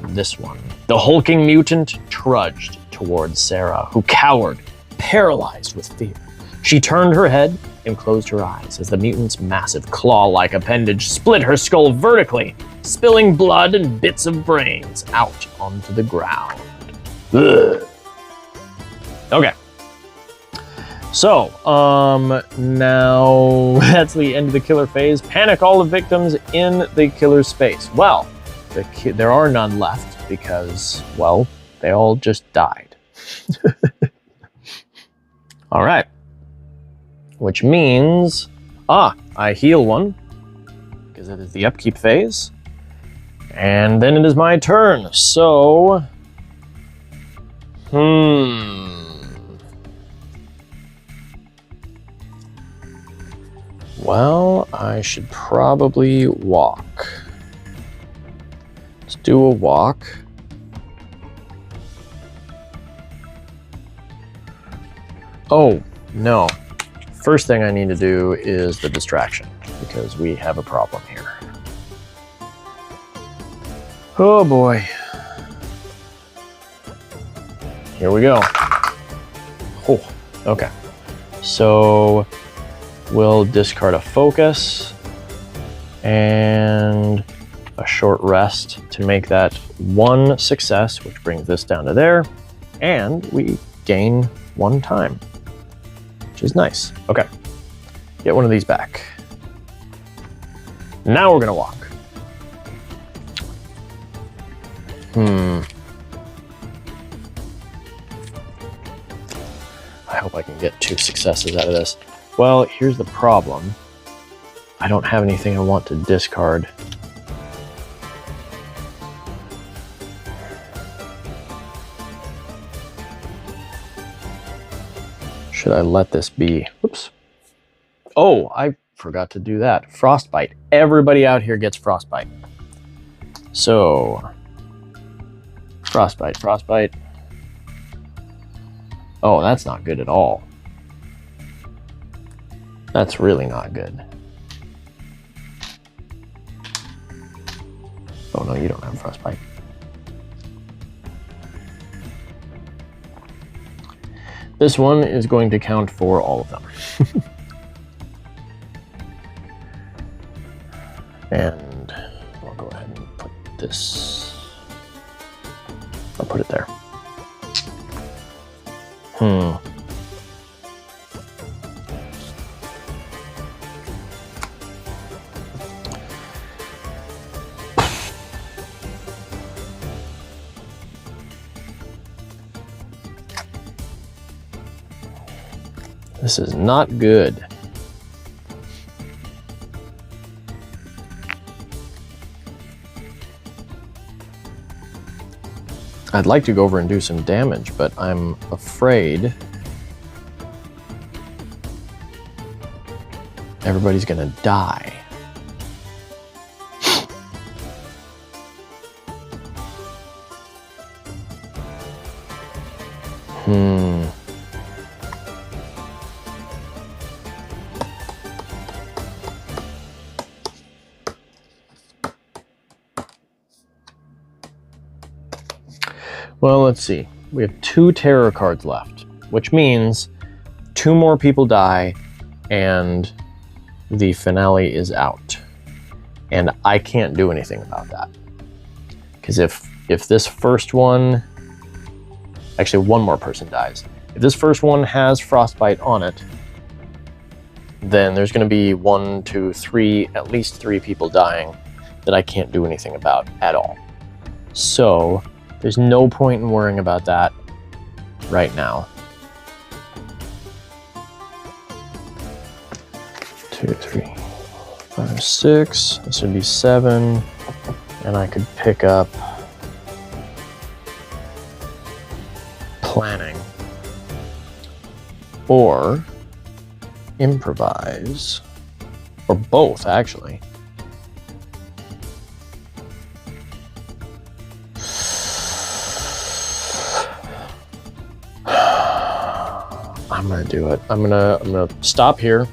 this one. The hulking mutant trudged towards Sarah, who cowered, paralyzed with fear. She turned her head and closed her eyes as the mutant's massive claw-like appendage split her skull vertically, spilling blood and bits of brains out onto the ground. Ugh. Okay. So, now that's the end of the killer phase. Panic all the victims in the killer's space. Well, there are none left because, well, they all just died. All right. Which means, I heal one because it is the upkeep phase. And then it is my turn. So, well, I should probably walk. Let's do a walk. Oh, no. First thing I need to do is the distraction, because we have a problem here. Oh boy. Here we go. Oh, okay. So we'll discard a focus and a short rest to make that 1 success, which brings this down to there, and we gain 1 time. Is nice. Okay. Get one of these back. Now we're gonna walk. I hope I can get 2 successes out of this. Well, here's the problem. I don't have anything I want to discard. Should I let this be? Oops. Oh, I forgot to do that. Frostbite. Everybody out here gets frostbite. So, frostbite, frostbite. Oh, that's not good at all. That's really not good. Oh no, you don't have frostbite. This one is going to count for all of them. And I'll go ahead and put this, I'll put it there. This is not good. I'd like to go over and do some damage, but I'm afraid everybody's gonna die. Well, let's see. We have 2 terror cards left, which means 2 more people die and the finale is out. And I can't do anything about that. Because if this first one, actually 1 more person dies, If this first one has frostbite on it, then there's going to be 1, 2, 3, at least 3 people dying that I can't do anything about at all. So there's no point in worrying about that right now. 2, 3, 5, 6. This would be 7. And I could pick up planning or improvise, or both actually. I'm gonna do it. I'm gonna stop here.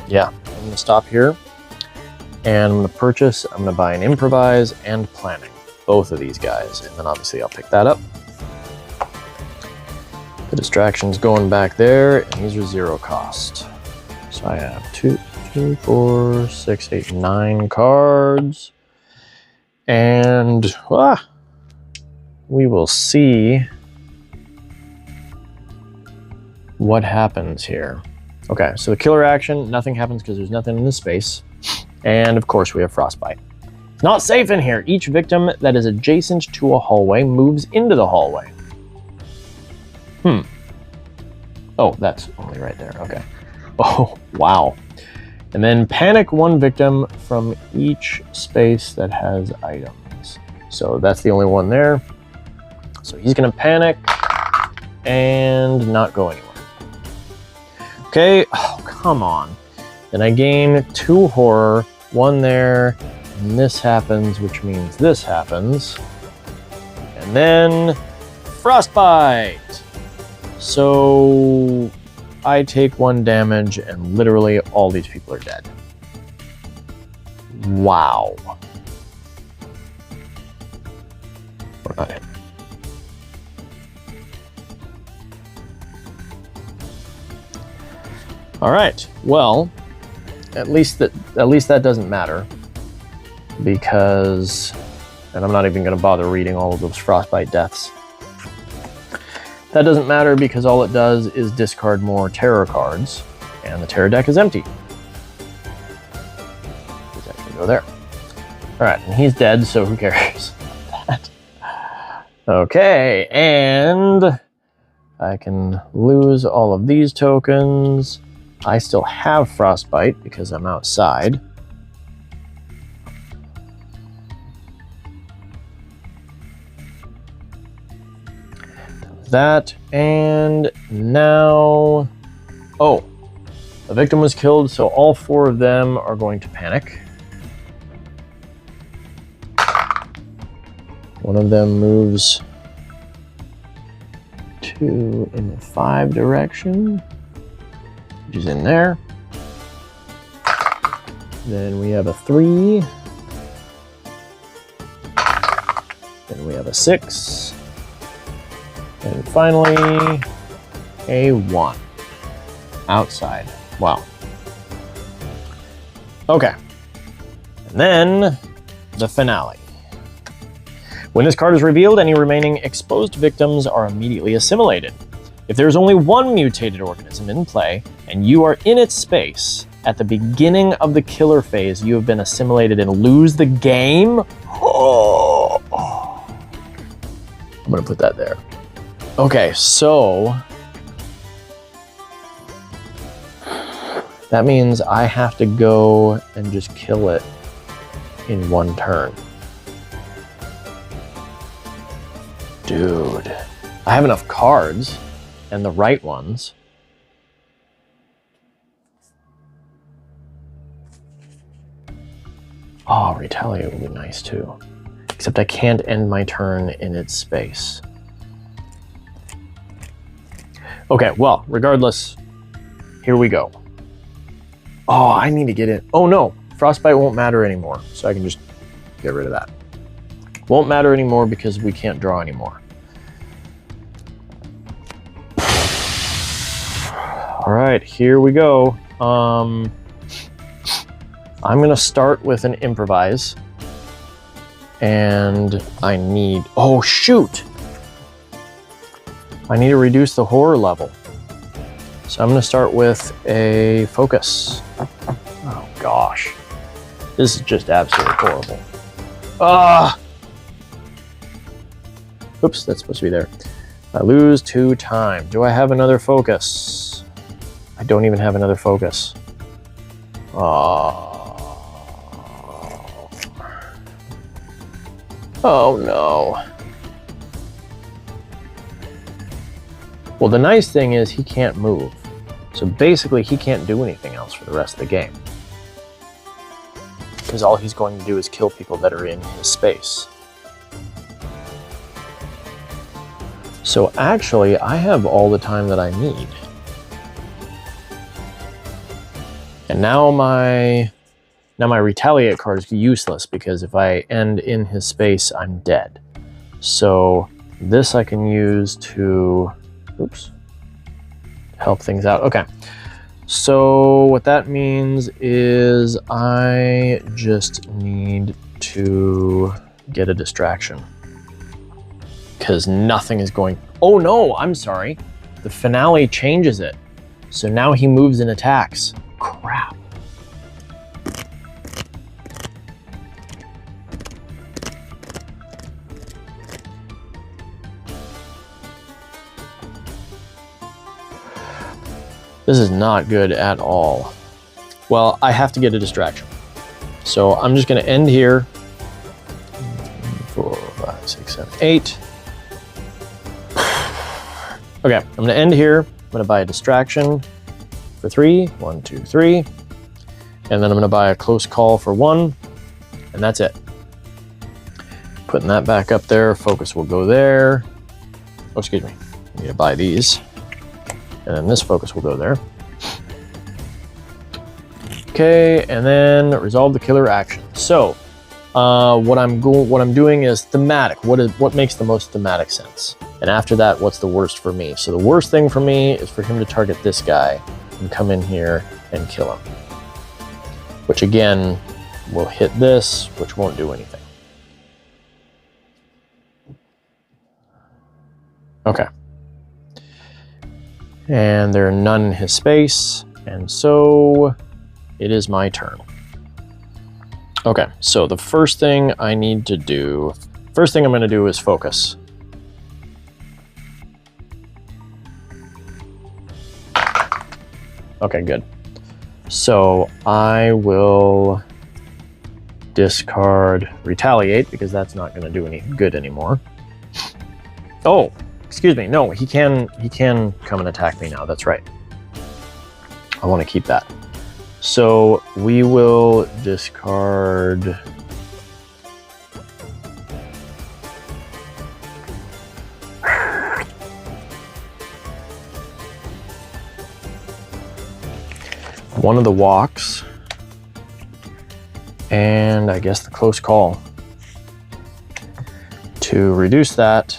Yeah, I'm gonna stop here, and I'm gonna buy an improvise and planning, both of these guys, and then obviously I'll pick that up. The distraction's going back there, and these are 0 cost. So I have 2, 4, 6, 8, 9 cards, and we will see what happens here. Okay, so the killer action, nothing happens because there's nothing in this space. And of course we have frostbite. It's not safe in here. Each victim that is adjacent to a hallway moves into the hallway. Oh, that's only right there, okay. Oh, wow. And then panic 1 victim from each space that has items. So that's the only one there. So he's gonna panic and not go anywhere. Okay, oh, come on. Then I gain 2 horror, 1 there, and this happens, which means this happens. And then frostbite. So I take 1 damage and literally all these people are dead. Wow. We're not in. All right, well, at least that doesn't matter, because, and I'm not even gonna bother reading all of those frostbite deaths. That doesn't matter because all it does is discard more terror cards, and the terror deck is empty. That can go there. All right, and he's dead, so who cares about that? Okay, and I can lose all of these tokens. I still have frostbite because I'm outside. That, and now, oh, a victim was killed, so all 4 of them are going to panic. One of them moves to in the 5 direction, which is in there. Then we have a 3. Then we have a 6. And finally, a 1. Outside. Wow. Okay. And then, the finale. When this card is revealed, any remaining exposed victims are immediately assimilated. If there is only 1 mutated organism in play, and you are in its space, at the beginning of the killer phase, you have been assimilated and lose the game? Oh. I'm gonna put that there. Okay, so that means I have to go and just kill it in 1 turn. Dude, I have enough cards and the right ones. Oh, retaliate would be nice too. Except I can't end my turn in its space. Okay, well, regardless, here we go. Oh, I need to get in. Oh no, frostbite won't matter anymore, so I can just get rid of that. Won't matter anymore because we can't draw anymore. All right, here we go. I'm gonna start with an improvise. And I need, oh shoot! I need to reduce the horror level. So I'm gonna start with a focus. Oh gosh. This is just absolutely horrible. Ah! Oops, that's supposed to be there. I lose 2 time. Do I have another focus? I don't even have another focus. Oh no. Well, the nice thing is he can't move. So basically he can't do anything else for the rest of the game. Because all he's going to do is kill people that are in his space. So actually, I have all the time that I need. And now my retaliate card is useless because if I end in his space, I'm dead. So this I can use to, oops, help things out. Okay. So what that means is I just need to get a distraction. Because nothing is going... Oh no, I'm sorry. The finale changes it. So now he moves and attacks. Crap. This is not good at all. Well, I have to get a distraction. So I'm just going to end here. 4, 5, 6, 7, 8. Okay, I'm going to end here. I'm going to buy a distraction for 3. 1, 2, 3. And then I'm going to buy a close call for 1. And that's it. Putting that back up there. Focus will go there. Oh, excuse me. I need to buy these. And then this focus will go there. Okay, and then resolve the killer action. So, what I'm doing is thematic. What makes the most thematic sense? And after that, what's the worst for me? So the worst thing for me is for him to target this guy and come in here and kill him. Which again, will hit this, which won't do anything. Okay. And there are none in his space, and so it is my turn. Okay, so the first thing I need to do, first thing I'm going to do is focus. Okay, good. So I will discard retaliate because that's not going to do any good anymore. Oh, excuse me. No, he can come and attack me now. That's right. I want to keep that. So we will discard one of the walks and I guess the close call to reduce that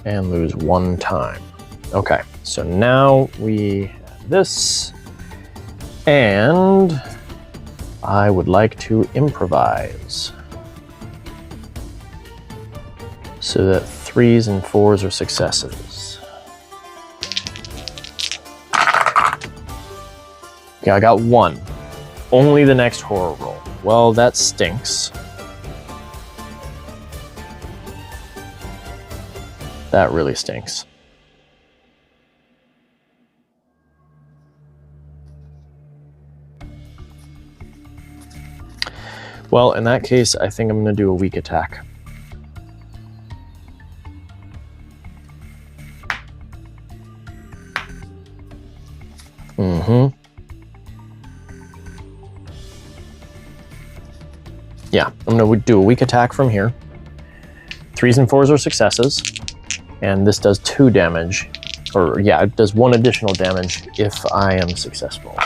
and lose 1 time. Okay, so now we have this. And I would like to improvise so that 3s and 4s are successes. Okay, I got 1. Only the next horror roll. Well, that stinks. That really stinks. Well, in that case, I think I'm going to do a weak attack. Yeah, I'm going to do a weak attack from here. 3s and 4s are successes. And this does 2 damage. Or, yeah, it does 1 additional damage if I am successful.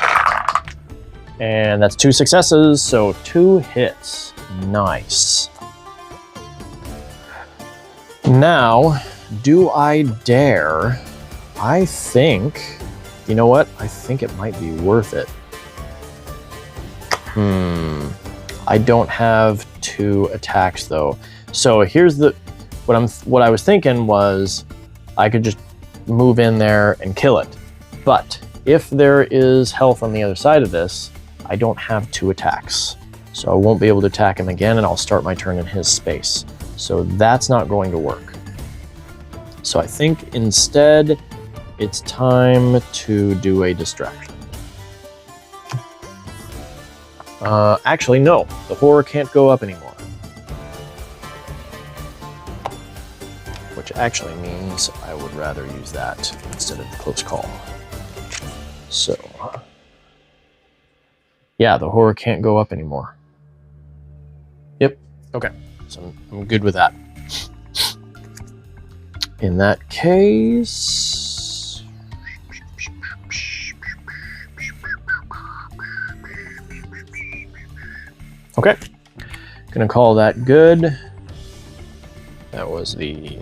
And that's 2 successes, so 2 hits. Nice. Now, do I dare? I think, you know what? I think it might be worth it. I don't have 2 attacks though. So here's what I was thinking was I could just move in there and kill it. But if there is health on the other side of this, I don't have 2 attacks. So I won't be able to attack him again, and I'll start my turn in his space. So that's not going to work. So I think instead it's time to do a distraction. Actually, no. The horror can't go up anymore. Which actually means I would rather use that instead of the close call. So, yeah, the horror can't go up anymore. Yep, okay, so I'm good with that. In that case, okay, gonna call that good. That was the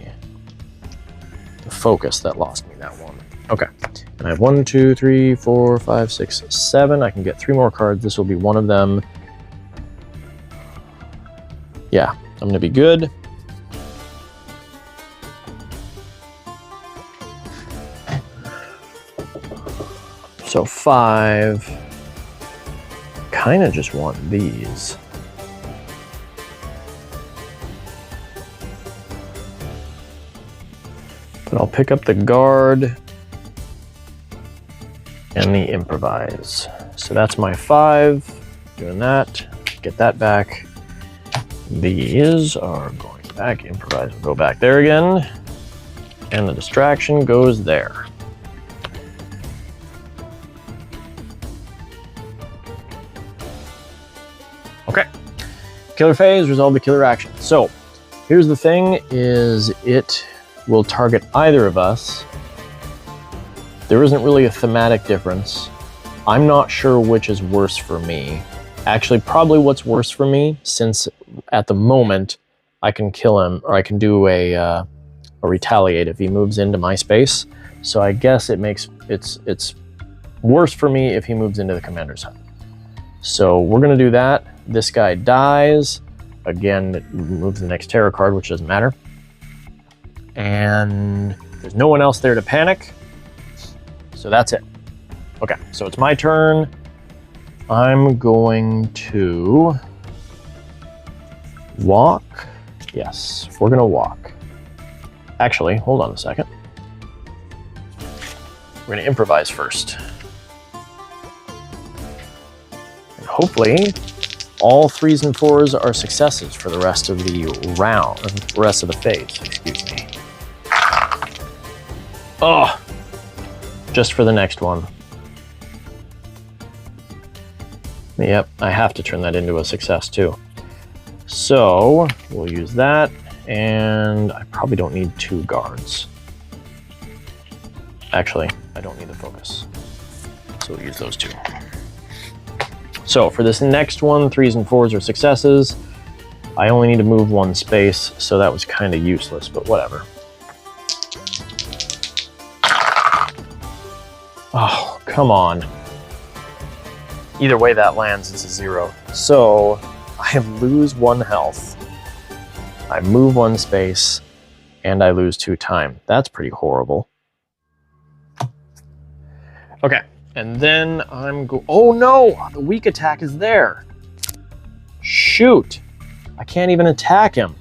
focus that lost me that one. Okay, and I have 1, 2, 3, 4, 5, 6, 7. I can get 3 more cards. This will be one of them. Yeah, I'm gonna be good. So 5. Kind of just want these. But I'll pick up the guard and the improvise. So that's my 5. Doing that. Get that back. These are going back. Improvise will go back there again. And the distraction goes there. Okay. Killer phase, resolve the killer action. So here's the thing is it will target either of us. There isn't really a thematic difference. I'm not sure which is worse for me. Actually, probably what's worse for me, since at the moment I can kill him, or I can do a retaliate if he moves into my space. So I guess it's worse for me if he moves into the commander's hut. So we're gonna do that. This guy dies. Again, it removes the next terror card, which doesn't matter. And there's no one else there to panic. So that's it. Okay, so it's my turn. I'm going to walk. Yes, we're gonna walk. Actually, hold on a second. We're gonna improvise first. And hopefully, all 3s and 4s are successes for the rest of the round, the rest of the phase, excuse me. Oh, just for the next one. Yep, I have to turn that into a success too. So we'll use that, and I probably don't need 2 guards. Actually, I don't need the focus. So we'll use those 2. So for this next one, 3s and 4s are successes. I only need to move 1 space, so that was kind of useless, but whatever. Oh, come on. Either way that lands, it's a 0. So I lose 1 health. I move 1 space, and I lose 2 time. That's pretty horrible. Okay, and then oh no, the weak attack is there. Shoot, I can't even attack him.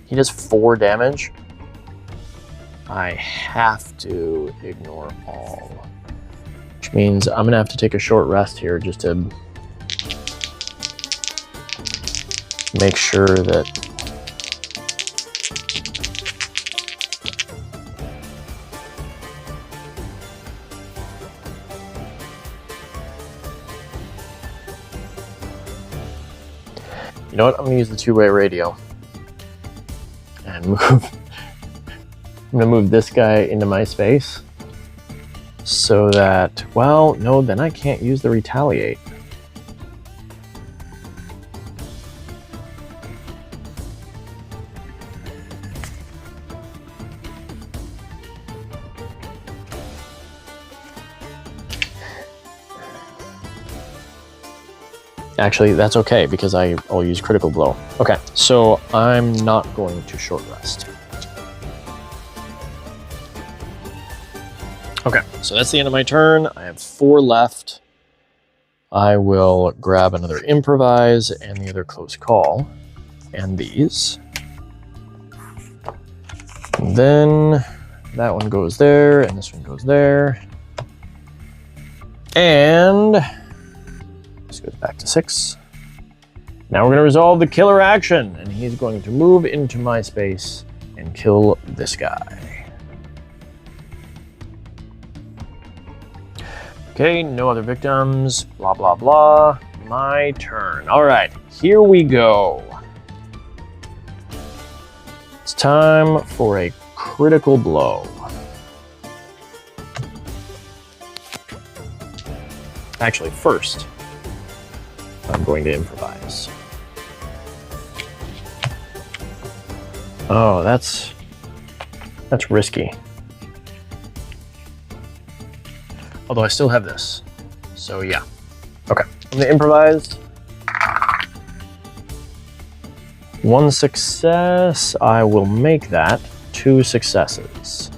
He does 4 damage. I have to ignore all. Which means I'm gonna have to take a short rest here just to make sure that you know what, I'm gonna use the 2-way radio. And I'm gonna move this guy into my space so that, well, no, then I can't use the retaliate. Actually, that's okay because I'll use critical blow. Okay, so I'm not going to short rest. Okay, so that's the end of my turn. I have 4 left. I will grab another improvise and the other close call and these. And then that one goes there and this one goes there. And this goes back to 6. Now we're going to resolve the killer action, and he's going to move into my space and kill this guy. Okay, no other victims, blah, blah, blah. My turn. All right, here we go. It's time for a critical blow. Actually, first, I'm going to improvise. Oh, that's risky. Although I still have this. So yeah. Okay, I'm gonna improvise. 1 success, I will make that 2 successes.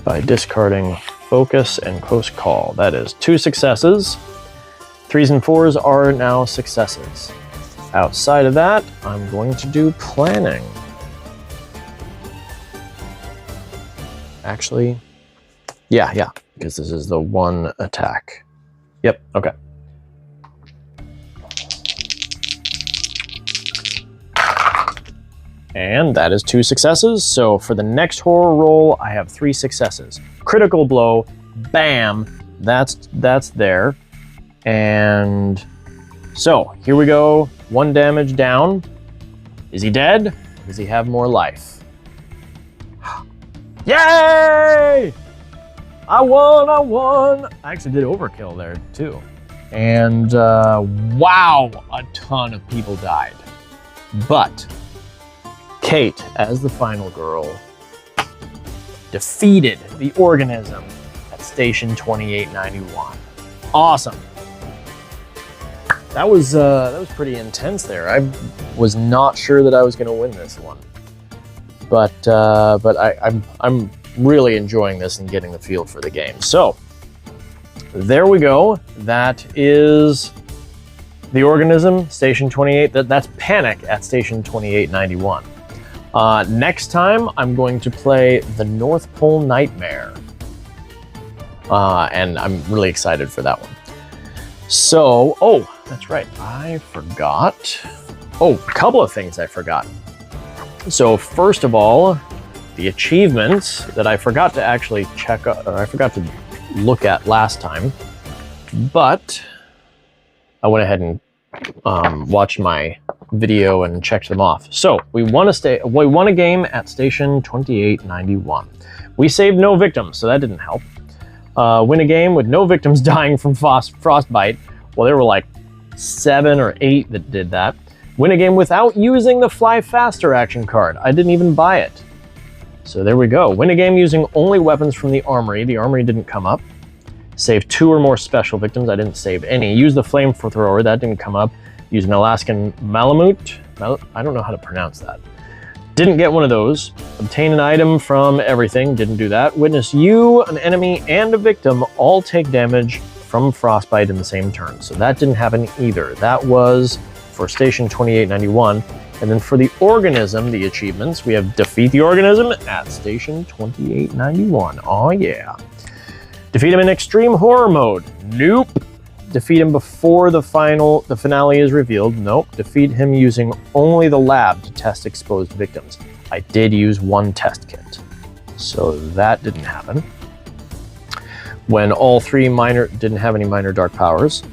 By discarding focus and close call. That is 2 successes. 3s and 4s are now successes. Outside of that, I'm going to do planning. Actually, yeah, because this is the 1 attack. Yep, okay. And that is 2 successes. So for the next horror roll, I have 3 successes. Critical blow, bam, that's there. And so here we go. 1 damage down. Is he dead? Or does he have more life? Yay! I won! I actually did overkill there too. And wow, a ton of people died. But Kate, as the final girl, defeated the organism at Station 2891. Awesome. That was pretty intense there. I was not sure that I was going to win this one, but I'm really enjoying this and getting the feel for the game. So there we go. That is the organism, Station 28. That's Panic at Station 2891. Next time, I'm going to play the North Pole Nightmare, and I'm really excited for that one. So, oh, that's right, I forgot. Oh, a couple of things I forgot. So first of all, the achievements that I forgot to actually check, or I forgot to look at last time, but I went ahead and watched my video and checked them off. So we won a game at Station 2891. We saved no victims, so that didn't help. Win a game with no victims dying from frostbite. Well, there were like 7 or 8 that did that. Win a game without using the Fly Faster action card. I didn't even buy it. So there we go. Win a game using only weapons from the armory. The armory didn't come up. Save 2 or more special victims. I didn't save any. Use the flamethrower. That didn't come up. Use an Alaskan Malamute. I don't know how to pronounce that. Didn't get one of those. Obtain an item from everything. Didn't do that. Witness you, an enemy, and a victim all take damage from frostbite in the same turn. So that didn't happen either. That was for Station 2891. And then for the organism, the achievements, we have defeat the organism at Station 2891. Oh yeah. Defeat him in extreme horror mode. Nope. Defeat him before the finale is revealed. Nope. Defeat him using only the lab to test exposed victims. I did use 1 test kit, so that didn't happen. When all 3 didn't have any minor dark powers.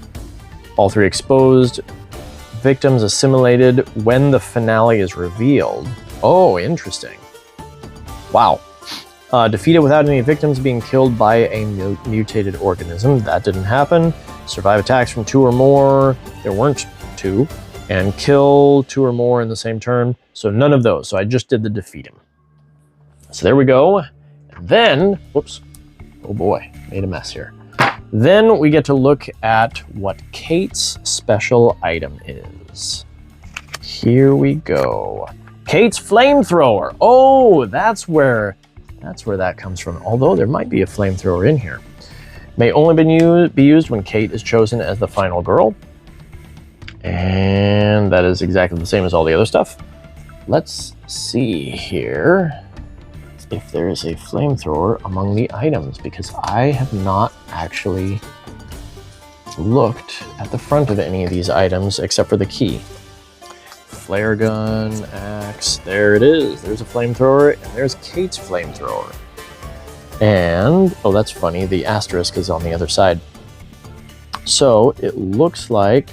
All 3 exposed victims assimilated when the finale is revealed. Oh, interesting. Wow. Defeated without any victims being killed by a mutated organism. That didn't happen. Survive attacks from 2 or more. There weren't 2. And kill 2 or more in the same turn. So none of those. So I just did the defeat him. So there we go. Then, whoops, oh boy, made a mess here. Then we get to look at what Kate's special item is. Here we go. Kate's flamethrower. Oh, that's where that comes from. Although there might be a flamethrower in here. May only be used when Kate is chosen as the final girl. And that is exactly the same as all the other stuff. Let's see here if there is a flamethrower among the items, because I have not actually looked at the front of any of these items except for the key. Flare gun, axe, there it is. There's a flamethrower, and there's Kate's flamethrower. And, oh, that's funny, the asterisk is on the other side. So it looks like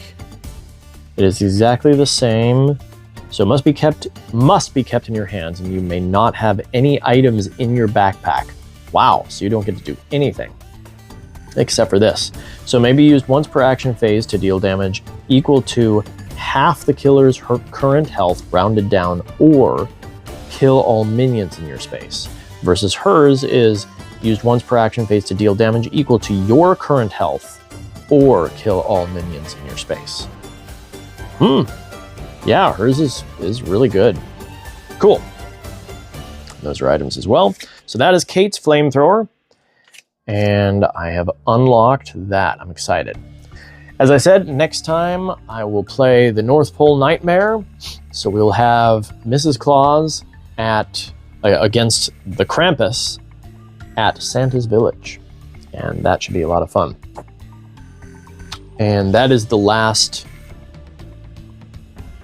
it is exactly the same. So it must be kept in your hands, and you may not have any items in your backpack. Wow, so you don't get to do anything except for this. So maybe used once per action phase to deal damage equal to half the killer's current health rounded down, or kill all minions in your space. Versus hers is used once per action phase to deal damage equal to your current health, or kill all minions in your space. Yeah, hers is really good. Cool. Those are items as well. So that is Kate's flamethrower, and I have unlocked that. I'm excited. As I said, next time I will play the North Pole Nightmare. So we'll have Mrs. Claus against the Krampus at Santa's Village, and that should be a lot of fun. And that is the last,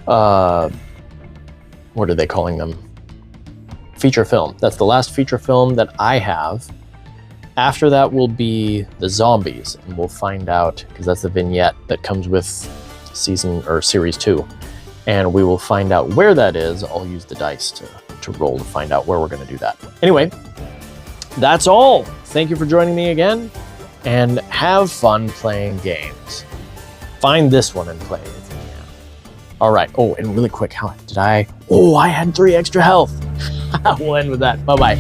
what are they calling them? Feature film. That's the last feature film that I have. After that will be the zombies, and we'll find out, because that's the vignette that comes with series 2, and we will find out where that is. I'll use the dice to roll to find out where we're going to do that. Anyway, that's all. Thank you for joining me again, and have fun playing games. Find this one and play it if you can. All right. Oh, and really quick, I had 3 extra health. We'll end with that. Bye-bye.